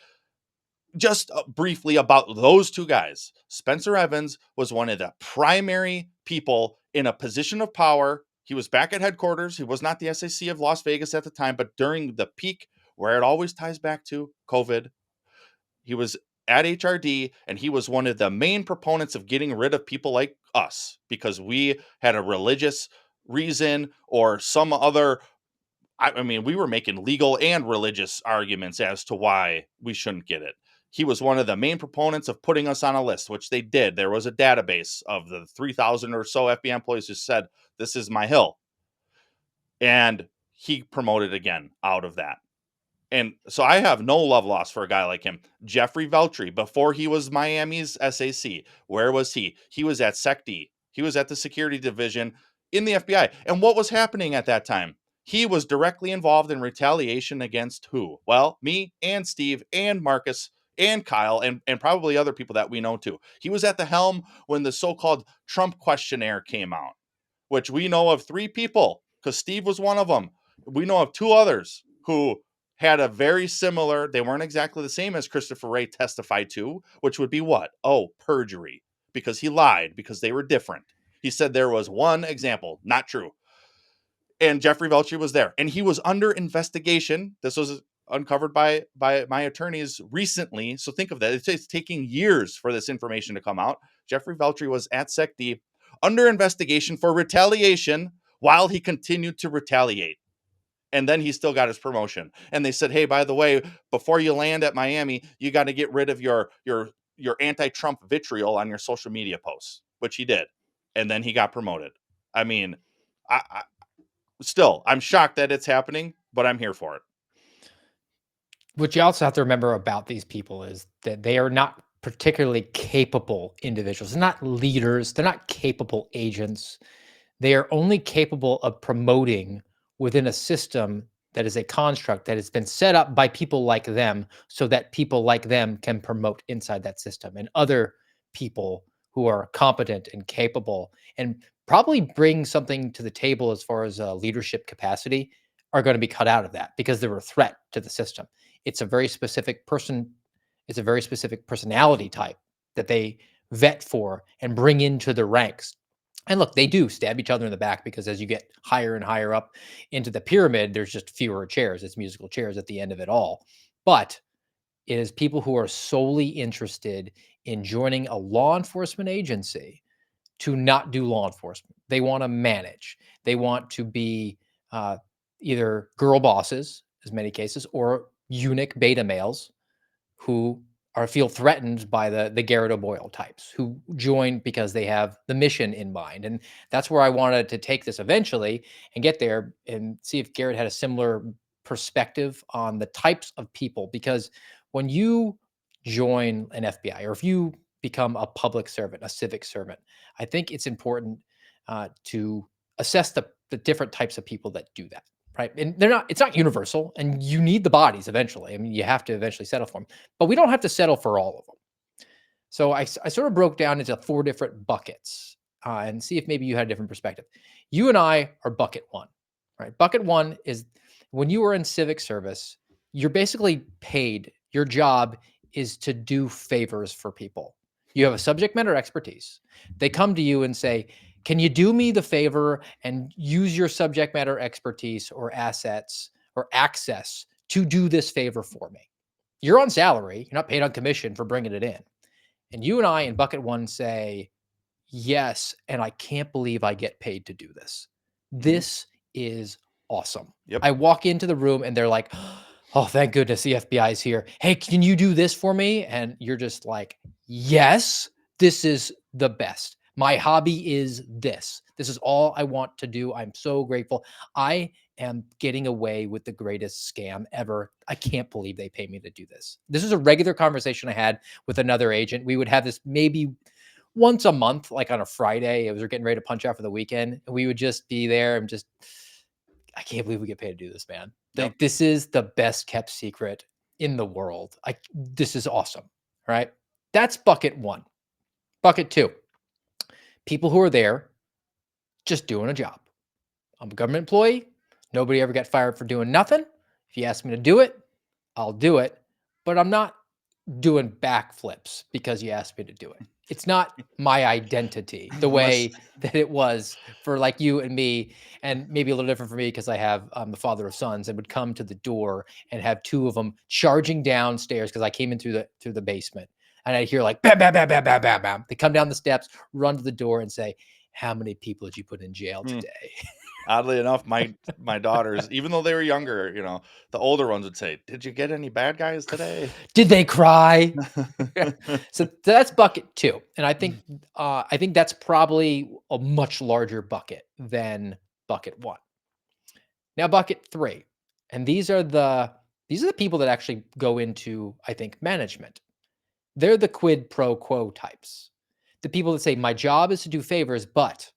just briefly about those two guys, Spencer Evans was one of the primary people in a position of power. He was back at headquarters. He was not the SAC of Las Vegas at the time, but during the peak, where it always ties back to COVID, he was at HRD, and he was one of the main proponents of getting rid of people like us because we had a religious reason or some other. I mean, we were making legal and religious arguments as to why we shouldn't get it. He was one of the main proponents of putting us on a list, which they did. There was a database of the 3,000 or so FBI employees who said, this is my hill. And he promoted again out of that. And so I have no love lost for a guy like him. Jeffrey Veltri, before he was Miami's SAC, where was he? He was at SecD. He was at the security division in the FBI. And what was happening at that time? He was directly involved in retaliation against who? Well, me and Steve and Marcus and Kyle and probably other people that we know too. He was at the helm when the so-called Trump questionnaire came out, which we know of 3 people because Steve was one of them. We know of 2 others who had a very similar, they weren't exactly the same as Christopher Wray testified to, which would be what? Oh, perjury, because he lied, because they were different. He said there was one example, not true. And Jeffrey Veltri was there, and he was under investigation. This was uncovered by my attorneys recently. So think of that. It's taking years for this information to come out. Jeffrey Veltri was at SecD under investigation for retaliation while he continued to retaliate. And then he still got his promotion. And they said, hey, by the way, before you land at Miami, you got to get rid of your anti-Trump vitriol on your social media posts, which he did. And then he got promoted. I mean, I'm shocked that it's happening, but I'm here for it. What you also have to remember about these people is that they are not particularly capable individuals. They're not leaders. They're not capable agents. They are only capable of promoting within a system that is a construct that has been set up by people like them so that people like them can promote inside that system, and other people who are competent and capable and probably bring something to the table as far as leadership capacity are going to be cut out of that because they're a threat to the system. It's a very specific person. It's a very specific personality type that they vet for and bring into the ranks. And look, they do stab each other in the back because as you get higher and higher up into the pyramid, there's just fewer chairs. It's musical chairs at the end of it all. But it is people who are solely interested in joining a law enforcement agency to not do law enforcement. They want to manage. They want to be either girl bosses, as many cases, or eunuch beta males who feel threatened by the Garrett O'Boyle types who join because they have the mission in mind. And that's where I wanted to take this eventually and get there and see if Garrett had a similar perspective on the types of people. Because when you join an FBI or if you become a public servant, a civic servant, I think it's important to assess the different types of people that do that. Right. And it's not universal, and you need the bodies eventually. I mean, you have to eventually settle for them, but we don't have to settle for all of them. So I sort of broke down into 4 different buckets and see if maybe you had a different perspective. You and I are bucket 1, right? Bucket 1 is when you are in civic service, you're basically paid. Your job is to do favors for people. You have a subject matter expertise. They come to you and say, can you do me the favor and use your subject matter expertise or assets or access to do this favor for me? You're on salary. You're not paid on commission for bringing it in. And you and I in bucket 1 say, yes, and I can't believe I get paid to do this. This is awesome. Yep. I walk into the room and they're like, oh, thank goodness the FBI is here. Hey, can you do this for me? And you're just like, yes, this is the best. My hobby is this. This is all I want to do. I'm so grateful. I am getting away with the greatest scam ever. I can't believe they pay me to do this. This is a regular conversation I had with another agent. We would have this maybe once a month, like on a Friday. It was getting ready to punch out for the weekend. And we would just be there and just, I can't believe we get paid to do this, man. Like, Yep. this is the best kept secret in the world. This is awesome. Right? That's bucket 1. Bucket 2. People who are there just doing a job. I'm a government employee. Nobody ever got fired for doing nothing. If you ask me to do it, I'll do it. But I'm not doing backflips because you asked me to do it. It's not my identity the way that it was for like you and me, and maybe a little different for me because I have the father of sons and would come to the door and have 2 of them charging downstairs because I came in through the basement. And I'd hear like bam, bam, bam, bam, bam, bam, bam. They come down the steps, run to the door, and say, "How many people did you put in jail today?" Oddly enough, my daughters, even though they were younger, the older ones would say, "Did you get any bad guys today?" Did they cry? So that's bucket 2, and I think that's probably a much larger bucket than bucket 1. Now bucket 3, and these are the people that actually go into, I think, management. They're the quid pro quo types. The people that say, my job is to do favors, but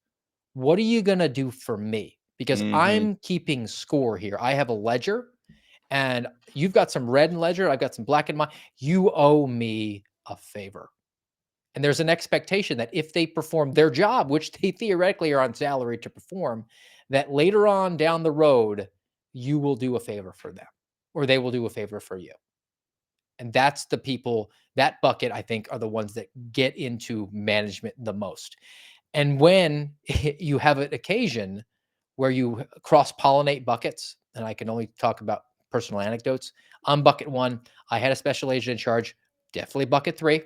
what are you going to do for me? Because I'm keeping score here. I have a ledger and you've got some red in ledger. I've got some black in mine. You owe me a favor. And there's an expectation that if they perform their job, which they theoretically are on salary to perform, that later on down the road, you will do a favor for them or they will do a favor for you. And that's the people, that bucket, I think, are the ones that get into management the most. And when you have an occasion where you cross-pollinate buckets, and I can only talk about personal anecdotes, on bucket 1, I had a special agent in charge, definitely bucket 3.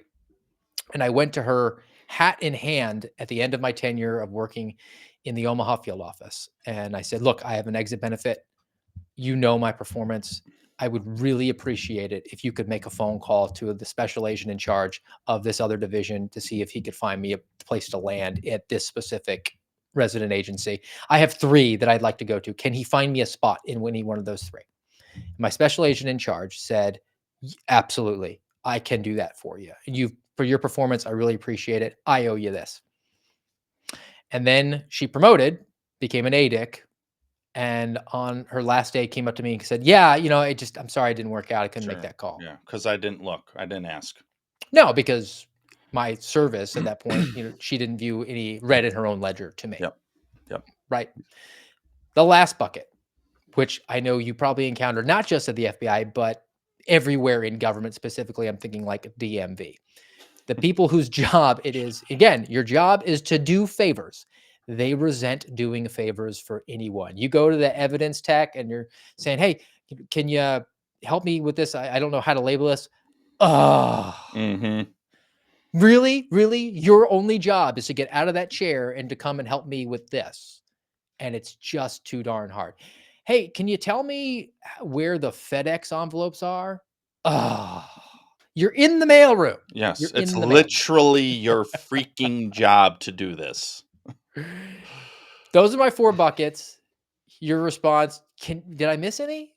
And I went to her hat in hand at the end of my tenure of working in the Omaha field office. And I said, look, I have an exit benefit. You know my performance. I would really appreciate it if you could make a phone call to the special agent in charge of this other division to see if he could find me a place to land at this specific resident agency. I have 3 that I'd like to go to. Can he find me a spot in any one of those 3? My special agent in charge said, absolutely, I can do that for you. And for your performance, I really appreciate it. I owe you this. And then she promoted became an ADIC, and on her last day came up to me and said, "Yeah, I'm sorry, it didn't work out. I couldn't make that call." Yeah, because I didn't look. I didn't ask. No, because my service at that point, she didn't view any red in her own ledger to me. Yep. Yep. Right. The last bucket, which I know you probably encountered not just at the FBI, but everywhere in government, specifically, I'm thinking like DMV. The people whose job it is, again, your job is to do favors. They resent doing favors for anyone. You go to the evidence tech and you're saying, "Hey, can you help me with this? I don't know how to label this." Oh, Mm-hmm. really? Really? Your only job is to get out of that chair and to come and help me with this. And it's just too darn hard. "Hey, can you tell me where the FedEx envelopes are?" Oh, you're in the mailroom. Yes, You're it's in the mail. literally your freaking job to do this. Those are my 4 buckets. Your response, did I miss any?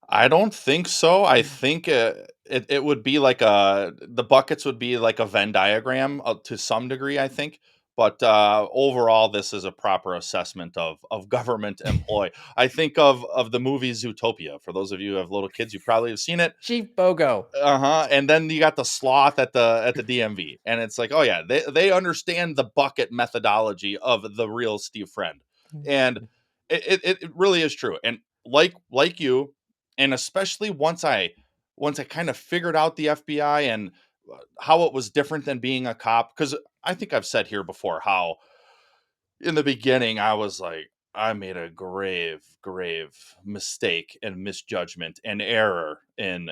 I don't think so. I think it would be like the buckets would be like a Venn diagram to some degree, I think. But overall, this is a proper assessment of government employee. I think of the movie Zootopia. For those of you who have little kids, you probably have seen it. Chief Bogo. And then you got the sloth at the DMV, and it's like, oh yeah, they understand the bucket methodology of the real Steve Friend, and it really is true. And like you, and especially once I kind of figured out the FBI and how it was different than being a cop, because I think I've said here before how in the beginning I was like, I made a grave mistake and misjudgment and error in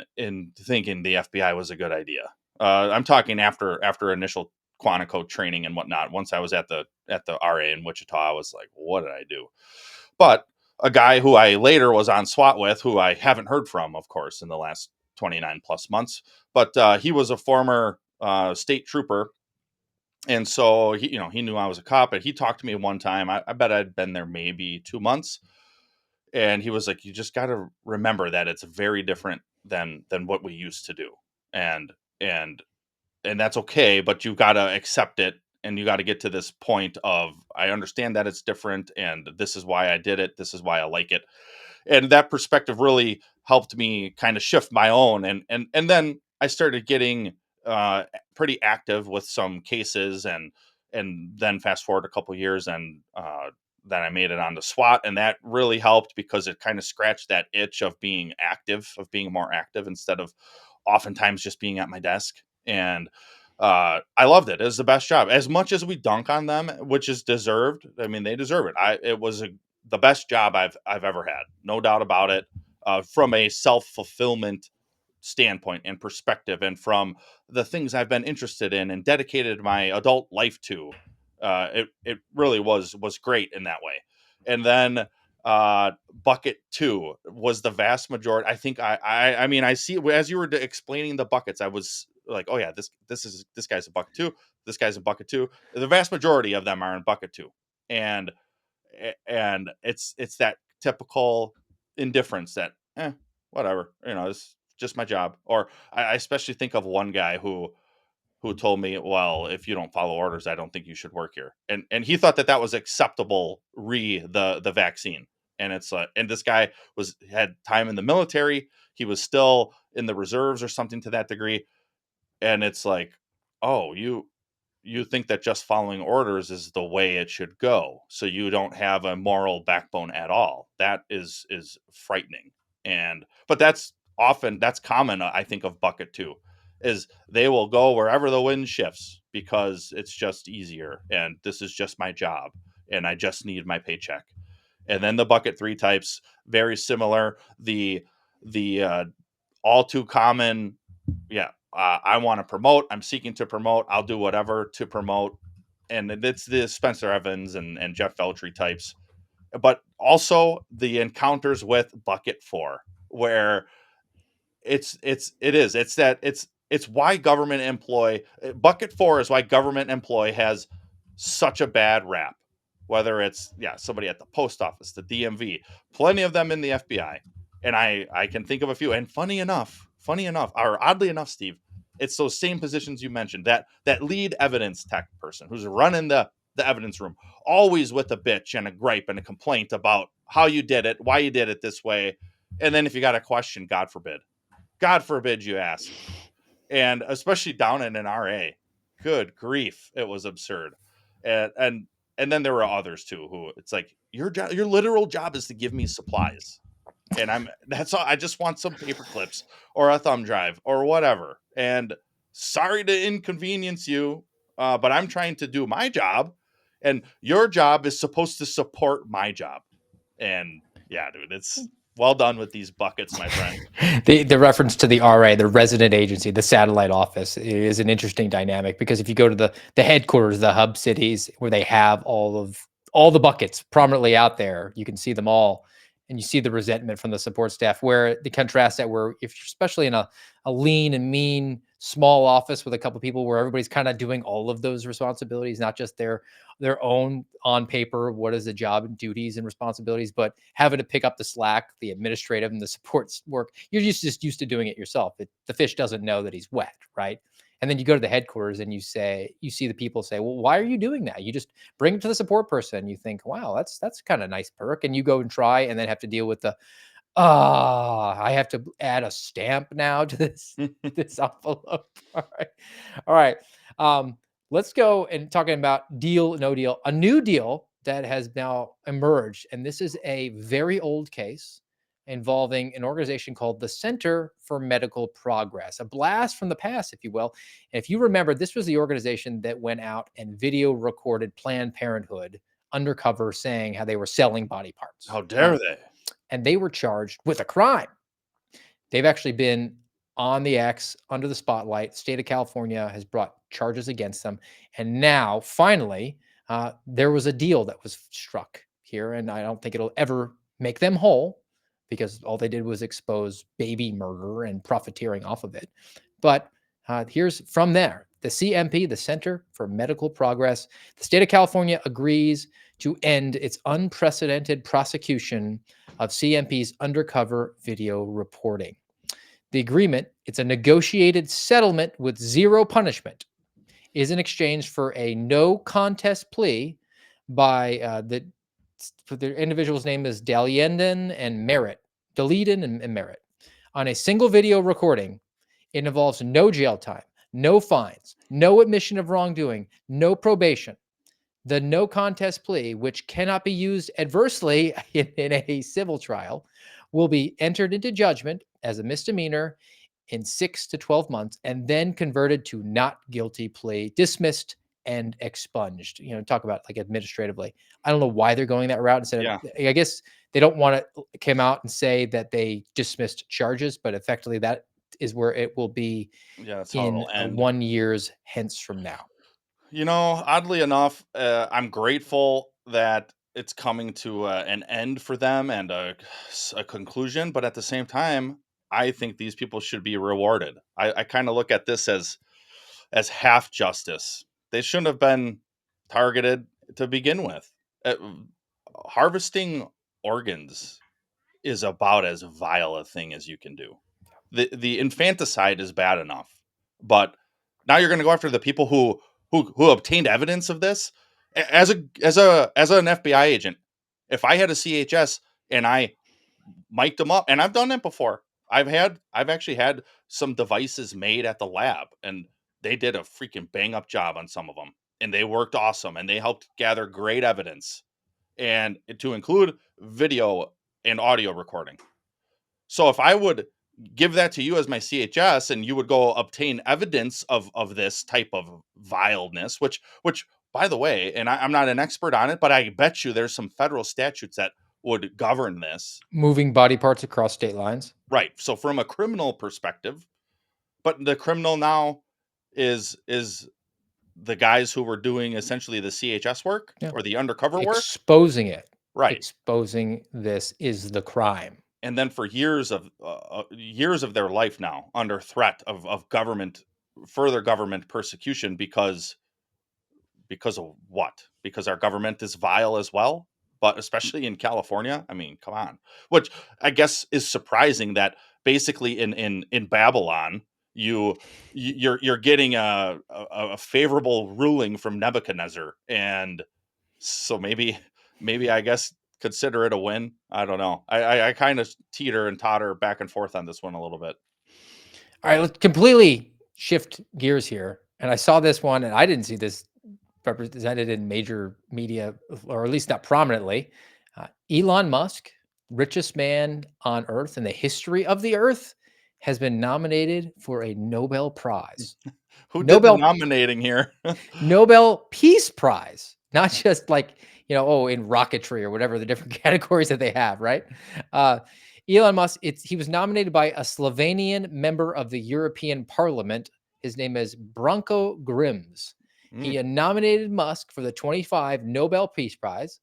thinking the FBI was a good idea. I'm talking after initial Quantico training and whatnot. Once I was at the RA in Wichita, I was like, what did I do? But a guy who I later was on SWAT with, who I haven't heard from, of course, in the last 29 plus months, but he was a former state trooper, and so he knew I was a cop, and he talked to me one time. I bet I'd been there maybe 2 months, and he was like, "You just got to remember that it's very different than what we used to do, and and and that's okay, but you got to accept it, and you got to get to this point of I understand that it's different, and this is why I did it. This is why I like it." And that perspective really helped me kind of shift my own, and then I started getting uh pretty active with some cases, and then fast forward a couple years, and then I made it onto SWAT, and that really helped because it kind of scratched that itch of being active, of being more active instead of oftentimes just being at my desk. And I loved it. It was the best job. As much as we dunk on them, which is deserved. I mean, they deserve it. It was the best job I've ever had, no doubt about it. From a self fulfillment standpoint and perspective, and from the things I've been interested in and dedicated my adult life to, it really was great in that way. And then bucket 2 was the vast majority. I think I mean, I see as you were explaining the buckets, I was like, oh yeah, this guy's a bucket 2, this guy's a bucket 2. The vast majority of them are in bucket 2, and and it's that typical indifference that whatever, it's just my job. Or I especially think of one guy who told me, well, if you don't follow orders, I don't think you should work here, and he thought that was acceptable the vaccine. And it's like, and this guy had time in the military, he was still in the reserves or something to that degree. And it's like, oh, you think that just following orders is the way it should go, so you don't have a moral backbone at all. That is frightening. And but that's common, I think, of bucket 2 is they will go wherever the wind shifts because it's just easier, and this is just my job, and I just need my paycheck. And then the bucket 3 types, very similar. The all too common, yeah, I want to promote, I'm seeking to promote, I'll do whatever to promote. And it's the Spencer Evans and Jeff Veltri types. But also the encounters with bucket 4, where it's why government employee, bucket 4 is why government employee has such a bad rap. Whether it's, yeah, somebody at the post office, the DMV, plenty of them in the FBI, and I can think of a few. And funny enough, or oddly enough, Steve, it's those same positions you mentioned, that lead evidence tech person who's running the evidence room, always with a bitch and a gripe and a complaint about how you did it, why you did it this way. And then if you got a question, God forbid you ask. And especially down in an RA, good grief, it was absurd. And then there were others too who it's like your literal job is to give me supplies, and that's all. I just want some paper clips or a thumb drive or whatever. And sorry to inconvenience you, but I'm trying to do my job, and your job is supposed to support my job. And yeah, dude, it's well done with these buckets, my friend. The reference to the RA, the resident agency, the satellite office, is an interesting dynamic, because if you go to the headquarters, the hub cities where they have all the buckets prominently out there, you can see them all, and you see the resentment from the support staff. Where the contrast that, where if you're especially in a lean and mean small office with a couple of people, where everybody's kind of doing all of those responsibilities, not just their own on paper, what is the job and duties and responsibilities, but having to pick up the slack, the administrative and the support work. You're just used to doing it yourself. The fish doesn't know that he's wet, right? And then you go to the headquarters and you see the people say, well, why are you doing that? You just bring it to the support person. You think, wow, that's kind of nice perk. And you go and try, and then have to deal with the, I have to add a stamp now to this envelope. All right. All right. Let's go and talking about deal, no deal, a new deal that has now emerged. And this is a very old case involving an organization called the Center for Medical Progress, a blast from the past, if you will. And if you remember, this was the organization that went out and video recorded Planned Parenthood undercover, saying how they were selling body parts. How dare they? And they were charged with a crime. They've actually been on the X, under the spotlight. State of California has brought charges against them. And now, finally, there was a deal that was struck here. And I don't think it'll ever make them whole, because all they did was expose baby murder and profiteering off of it. But here's from there. The CMP, the Center for Medical Progress, the state of California agrees to end its unprecedented prosecution of CMP's undercover video reporting. The agreement, it's a negotiated settlement with zero punishment, is in exchange for a no contest plea by the individual's name is Dalienden and Merritt, Daleden and Merritt, on a single video recording. It involves no jail time, no fines, no admission of wrongdoing, no probation. The no contest plea, which cannot be used adversely in a civil trial, will be entered into judgment as a misdemeanor in 6 to 12 months, and then converted to not guilty plea, dismissed and expunged. Talk about like administratively. I don't know why they're going that route instead of, I guess they don't want to come out and say that they dismissed charges, but effectively that is where it will be That's how in it'll end. 1 year's hence from now. Oddly enough, I'm grateful that it's coming to an end for them and a conclusion. But at the same time, I think these people should be rewarded. I kind of look at this as half justice. They shouldn't have been targeted to begin with. Harvesting organs is about as vile a thing as you can do. The infanticide is bad enough, but now you're going to go after the people who obtained evidence of this. As an FBI agent, if I had a CHS and I mic'd them up, and I've done that before. I've actually had some devices made at the lab, and they did a freaking bang up job on some of them, and they worked awesome, and they helped gather great evidence, and to include video and audio recording. So if I would give that to you as my CHS, and you would go obtain evidence of this type of vileness, which by the way, and I'm not an expert on it, but I bet you there's some federal statutes that would govern this. Moving body parts across state lines. Right. So from a criminal perspective, but the criminal now is the guys who were doing essentially the CHS work or the undercover work. Exposing it. Right. Exposing this is the crime. And then for years of their life now under threat of further government persecution because of what? Because our government is vile as well, but especially in California. I mean, come on. Which I guess is surprising that basically in Babylon, you're getting a favorable ruling from Nebuchadnezzar, and so maybe I guess consider it a win. I don't know. I kind of teeter and totter back and forth on this one a little bit. All right, let's completely shift gears here. And I saw this one, and I didn't see this represented in major media, or at least not prominently. Elon Musk, richest man on Earth in the history of the Earth, has been nominated for a Nobel Prize. Who did the Nobel nominating here? Nobel Peace Prize, not just like, in rocketry or whatever the different categories that they have, right? Elon Musk, he was nominated by a Slovenian member of the European Parliament. His name is Branko Grims. He nominated Musk for the 25 Nobel Peace Prize.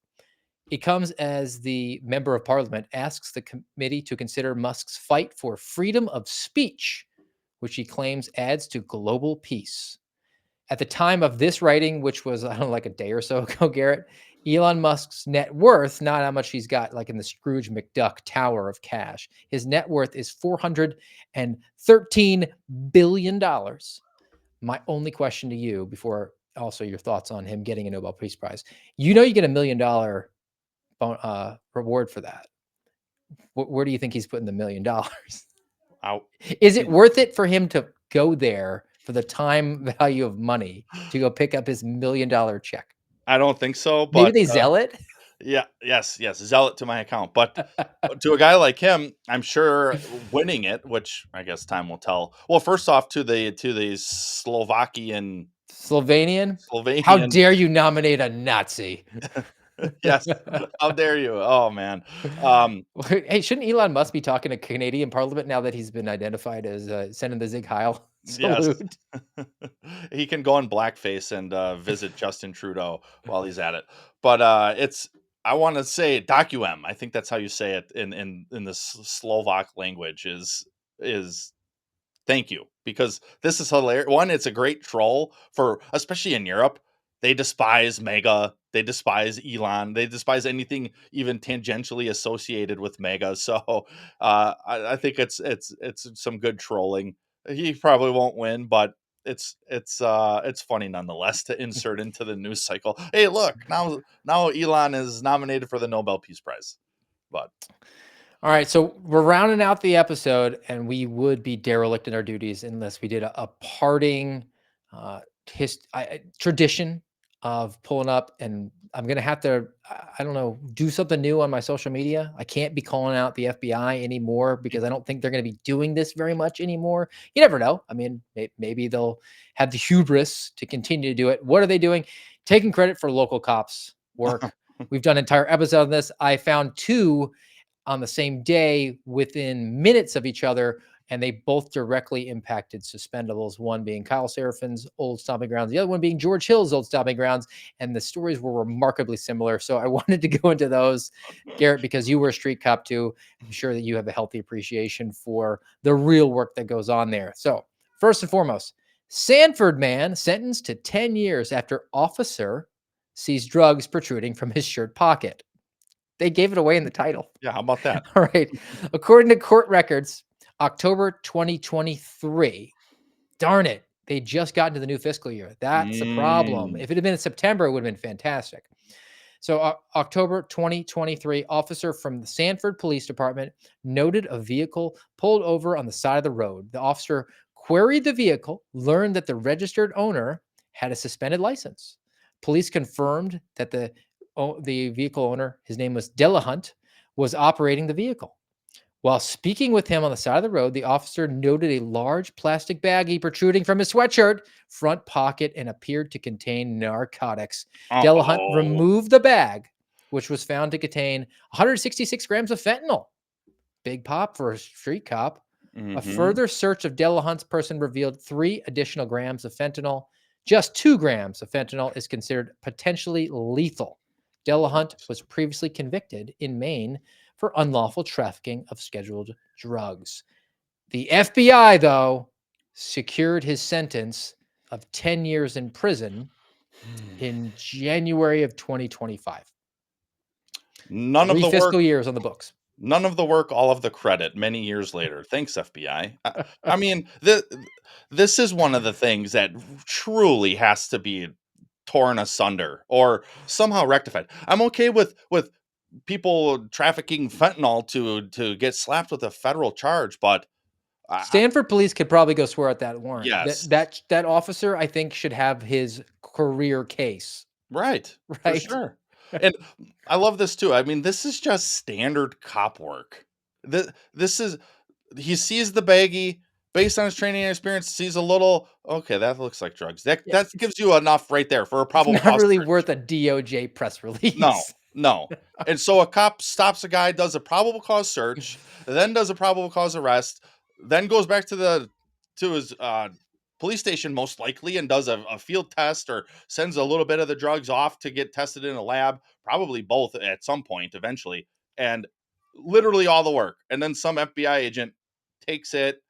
He comes as the member of parliament asks the committee to consider Musk's fight for freedom of speech, which he claims adds to global peace. At the time of this writing, which was, I don't know, like a day or so ago, Garrett, Elon Musk's net worth, not how much he's got like in the Scrooge McDuck tower of cash. His net worth is $413 billion. My only question to you, before also your thoughts on him getting a Nobel Peace Prize, you get $1 million reward for that. Where do you think he's putting the $1 million? Is it worth it for him to go there for the time value of money to go pick up his $1 million check? I don't think so, Maybe but they sell it. yes, sell it to my account. But to a guy like him, I'm sure winning it, which I guess time will tell. Well, first off, to the Slovenian. How Slovenian, dare you nominate a Nazi? yes, how dare you? Oh man, Hey, shouldn't Elon Musk be talking to Canadian Parliament now that he's been identified as sending the Zig Heil yes, salute? he can go in blackface and visit Justin Trudeau while he's at it. But I want to say docuem. I think that's how you say it in the Slovak language. Is thank you, because this is hilarious. One, it's a great troll for, especially in Europe. They despise Mega. They despise Elon. They despise anything even tangentially associated with Mega. So I think it's some good trolling. He probably won't win, but it's funny nonetheless to insert into the news cycle. Hey, look, now Elon is nominated for the Nobel Peace Prize. But All right, so we're rounding out the episode, and we would be derelict in our duties unless we did a parting tradition of pulling up. And I'm gonna have to, I don't know, do something new on my social media. I can't be calling out the FBI anymore because I don't think they're gonna be doing this very much anymore. You never know. I mean, maybe they'll have the hubris to continue to do it. What are they doing? Taking credit for local cops' work. We've done an entire episode on this. I found two on the same day within minutes of each other, and they both directly impacted suspendables, one being Kyle Serafin's old stomping grounds, the other one being George Hill's old stomping grounds, and the stories were remarkably similar. So I wanted to go into those, Garrett, because you were a street cop too. I'm sure that you have a healthy appreciation for the real work that goes on there. So first and foremost, Sanford man sentenced to 10 years after officer sees drugs protruding from his shirt pocket. They gave it away in the title. yeah, how about that? All right. According to court records, October 2023. Darn it. They just got into the new fiscal year. That's the problem. If it had been in September, it would have been fantastic. So October 2023, officer from the Sanford Police Department noted a vehicle pulled over on the side of the road. The officer queried the vehicle, learned that the registered owner had a suspended license. Police confirmed that the vehicle owner, his name was Delahunt, was operating the vehicle. While speaking with him on the side of the road, the officer noted a large plastic baggie protruding from his sweatshirt front pocket and appeared to contain narcotics. Delahunt removed the bag, which was found to contain 166 grams of fentanyl. Big pop for a street cop. A further search of Delahunt's person revealed 3 additional grams of fentanyl. Just 2 grams of fentanyl is considered potentially lethal. Delahunt was previously convicted in Maine for unlawful trafficking of scheduled drugs. The FBI, though, secured his sentence of 10 years in prison in January of 2025. None of 3 the fiscal work years on the books. None of the work, all of the credit. Many years later, thanks FBI. I mean, this is one of the things that truly has to be torn asunder or somehow rectified. I'm okay with people trafficking fentanyl to get slapped with a federal charge, but Stanford police could probably go swear at that warrant. yes, That officer, I think, should have his career case, right, for right? sure. And I love this too. I mean, this is just standard cop work. This is he sees the baggie based on his training and experience, sees a little, okay, that looks like drugs. That Yeah, that gives you enough right there for a it's probable not cause really search. worth a DOJ press No, release. no. And so a cop stops a guy, does a probable cause search, then does a probable cause arrest, then goes back to his police station most likely and does a field test or sends a little bit of the drugs off to get tested in a lab, probably both at some point eventually, and literally all the work. And then some FBI agent takes it,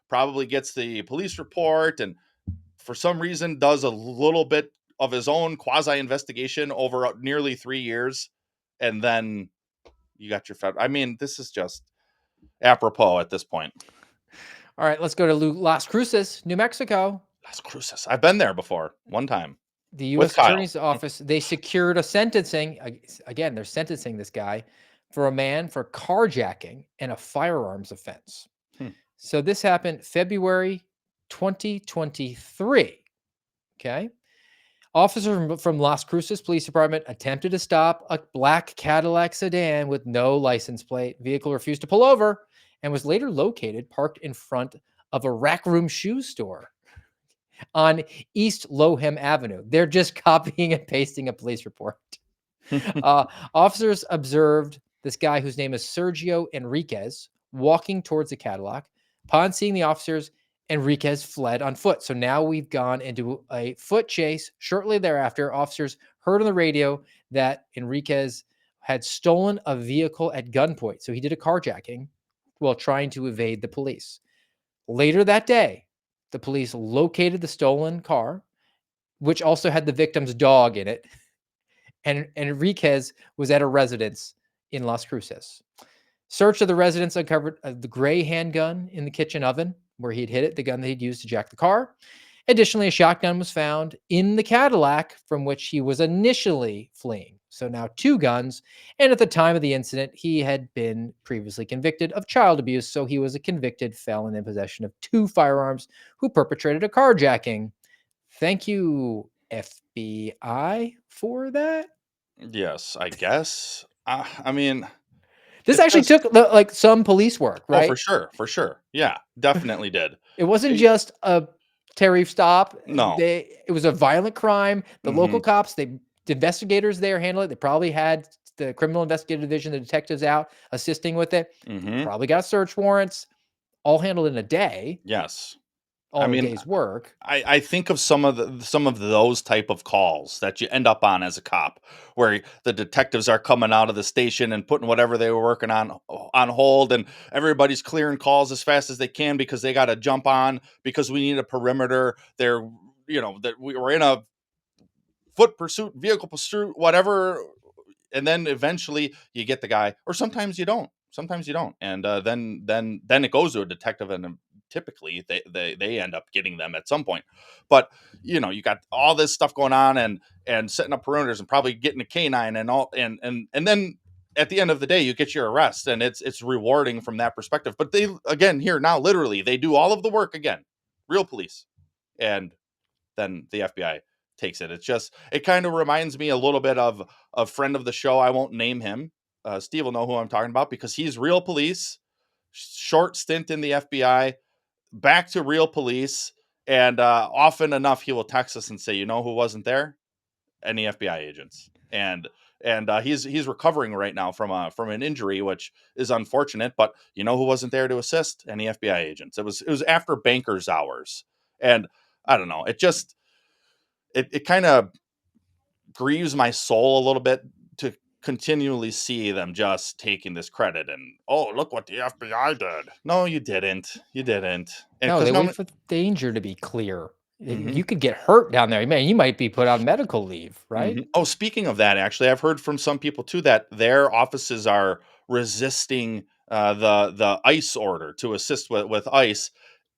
probably gets the police report, and for some reason does a little bit of his own quasi investigation over nearly 3 years, and then you got your I mean, this is just apropos at this point. All right, let's go to Las Cruces, New Mexico. Las Cruces. I've been there before, one time The with U.S. Kyle. Attorney's Office, they secured a sentencing. Again, they're sentencing this guy for a man for carjacking and a firearms offense. Hmm. So this happened February 2023. Okay. Officers from Las Cruces Police Department attempted to stop a black Cadillac sedan with no license plate. Vehicle refused to pull over and was later located parked in front of a Rack Room shoe store on East Lowham Avenue. They're just copying and pasting a police report. Officers observed this guy whose name is Sergio Enriquez walking towards the Cadillac. Upon seeing the officers, Enriquez fled on foot. So now we've gone into a foot chase. Shortly thereafter, officers heard on the radio that Enriquez had stolen a vehicle at gunpoint. So he did a carjacking while trying to evade the police. Later that day, the police located the stolen car, which also had the victim's dog in it. And Enriquez was at a residence in Las Cruces. Search of the residence uncovered the gray handgun in the kitchen oven where he'd hid it, the gun that he'd used to jack the car. Additionally, a shotgun was found in the Cadillac from which he was initially fleeing. So now 2 guns. And at the time of the incident, he had been previously convicted of child abuse. So he was a convicted felon in possession of 2 firearms who perpetrated a carjacking. Thank you, FBI, for that. Yes, I guess. I mean, This it's actually just took like some police work, oh, right? for sure. Yeah, definitely did. It wasn't Y- just a tariff stop. No. It was a violent crime. The local Mhm. cops, the investigators there handled it. They probably had the criminal investigative division, the detectives out assisting with it. Mhm. Probably got search warrants, all handled in a day, Yes. all I in a mean, day's work. I think of some of those type of calls that you end up on as a cop, where the detectives are coming out of the station and putting whatever they were working on hold, and everybody's clearing calls as fast as they can because they got to jump on because we need a perimeter. They're that we were in a foot pursuit, vehicle pursuit, whatever, and then eventually you get the guy, or sometimes you don't. Sometimes you don't, and then it goes to a detective, and typically they end up getting them at some point. But you got all this stuff going on, and setting up perimeters, and probably getting a canine, and all, and then at the end of the day, you get your arrest, and it's rewarding from that perspective. But they again here now, literally, they do all of the work again, real police, and then the FBI takes it. It kind of reminds me a little bit of a friend of the show. I won't name him. Steve will know who I'm talking about because he's real police, short stint in the FBI, back to real police. And often enough, he will text us and say, "You know who wasn't there? Any FBI agents." And he's recovering right now from an injury, which is unfortunate. But you know who wasn't there to assist? Any FBI agents. It was after banker's hours, and I don't know. It kind of grieves my soul a little bit to continually see them just taking this credit and, oh, look what the FBI did. No, you didn't. You didn't. And No, because they how wait many? for the danger to be clear. Mhm, You could get hurt down there. Man, you might be put on medical leave, right? mhm. Oh, speaking of that, actually, I've heard from some people too that their offices are resisting the ICE order to assist with ICE.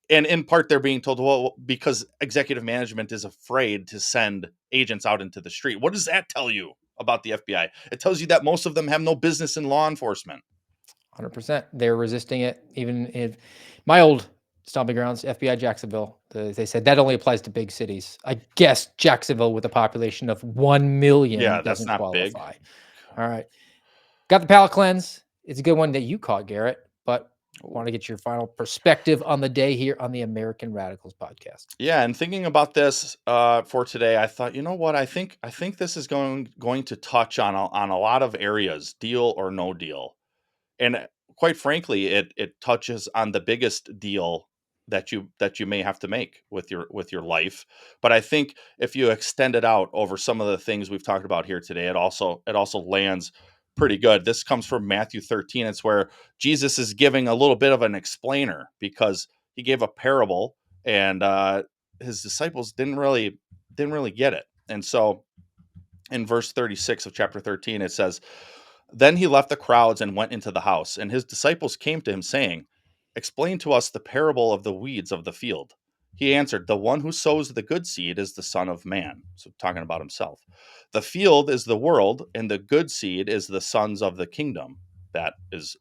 And in part, they're being told, well, because executive management is afraid to send agents out into the street. What does that tell you about the FBI? It tells you that most of them have no business in law enforcement. 100%. They're resisting it. Even if my old stomping grounds, FBI Jacksonville, they said that only applies to big cities. I guess Jacksonville with a population of 1 million Yeah, that's doesn't not big. qualify. All right. Got the palate cleanse. It's a good one that you caught, Garrett, but I want to get your final perspective on the day here on the American Radicals podcast. Yeah, and thinking about this for today, I thought, you know what? I think this is going to touch on a lot of areas, deal or no deal. And quite frankly, it touches on the biggest deal that you may have to make with your life. But I think if you extend it out over some of the things we've talked about here today, it also lands pretty good. This comes from Matthew 13. It's where Jesus is giving a little bit of an explainer because he gave a parable and his disciples didn't really get it. And so in verse 36 of chapter 13, it says, then he left the crowds and went into the house, and his disciples came to him, saying, explain to us the parable of the weeds of the field. He answered, the one who sows the good seed is the Son of Man. So talking about himself. The field is the world, and the good seed is the sons of the kingdom. That is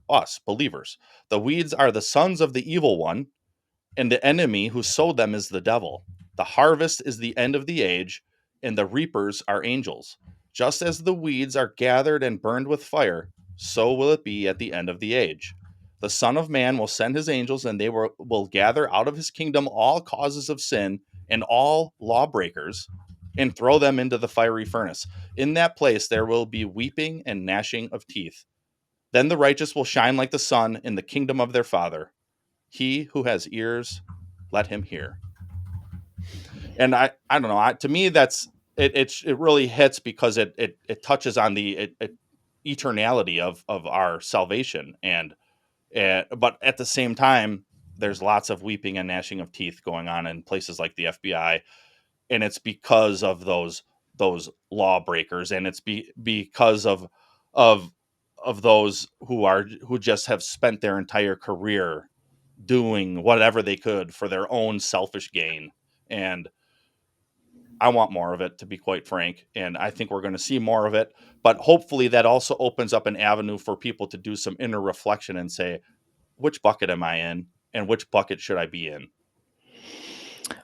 us, believers. The weeds are the sons of the evil one, and the enemy who sowed them is the devil. The harvest is the end of the age, and the reapers are angels. Just as the weeds are gathered and burned with fire, so will it be at the end of the age. The Son of Man will send his angels, and they will gather out of his kingdom all causes of sin and all lawbreakers, and throw them into the fiery furnace. In that place there will be weeping and gnashing of teeth. Then the righteous will shine like the sun in the kingdom of their Father. He who has ears, let him hear. And I don't know. To me, that's it really hits because it touches on the eternality of our salvation, and but at the same time, there's lots of weeping and gnashing of teeth going on in places like the FBI, and it's because of those lawbreakers, and it's because of those who just have spent their entire career doing whatever they could for their own selfish gain. And I want more of it, to be quite frank. And I think we're going to see more of it. But hopefully that also opens up an avenue for people to do some inner reflection and say, which bucket am I in? And which bucket should I be in?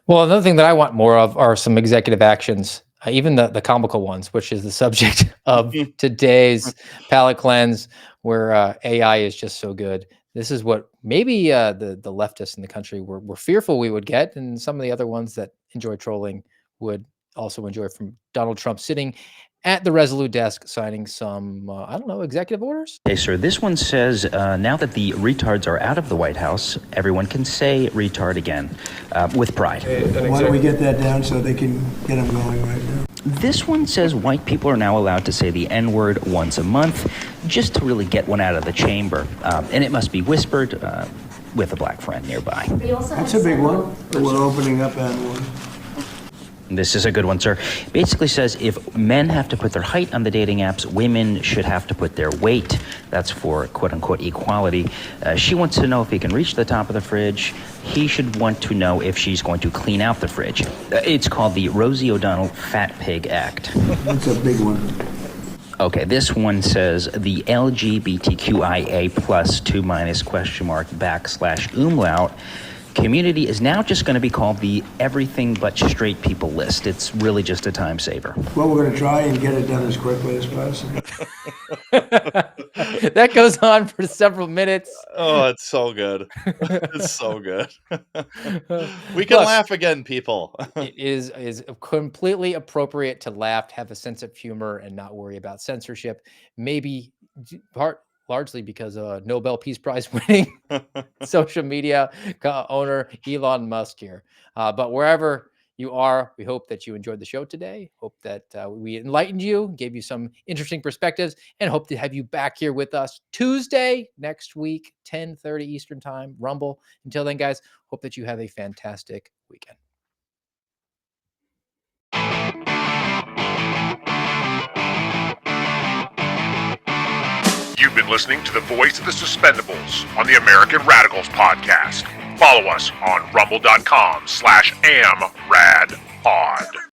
Well, another thing that I want more of are some executive actions, even the comical ones, which is the subject of today's palate cleanse, where AI is just so good. This is what maybe the leftists in the country were fearful we would get, and some of the other ones that enjoy trolling would also enjoy from Donald Trump sitting at the Resolute desk signing some, I don't know, executive orders? Okay, sir, this one says, now that the retards are out of the White House, everyone can say retard again, with pride. Why don't we get that down so they can get them going right now? This one says white people are now allowed to say the N-word once a month, just to really get one out of the chamber. And it must be whispered with a black friend nearby. That's a big one. We're opening up N-word. This is a good one, sir. Basically says if men have to put their height on the dating apps, women should have to put their weight. That's for quote-unquote equality. She wants to know if he can reach the top of the fridge. He should want to know if she's going to clean out the fridge. It's called the Rosie O'Donnell Fat Pig Act. That's a big one. Okay, this one says the LGBTQIA plus 2- umlaut community is now just going to be called the everything but straight people list. It's really just a time saver. Well, we're going to try and get it done as quickly as possible. That goes on for several minutes. Oh, it's so good. It's so good. We can laugh again, people. It is completely appropriate to laugh, have a sense of humor, and not worry about censorship. Maybe largely because Nobel Peace Prize winning social media owner Elon Musk here. But wherever you are, we hope that you enjoyed the show today. Hope that we enlightened you, gave you some interesting perspectives, and hope to have you back here with us Tuesday next week, 10:30 Eastern Time, Rumble. Until then, guys, hope that you have a fantastic weekend. You've You've been listening to the Voice of the Suspendables on the American Radicals podcast. Follow us on rumble.com/amradpod.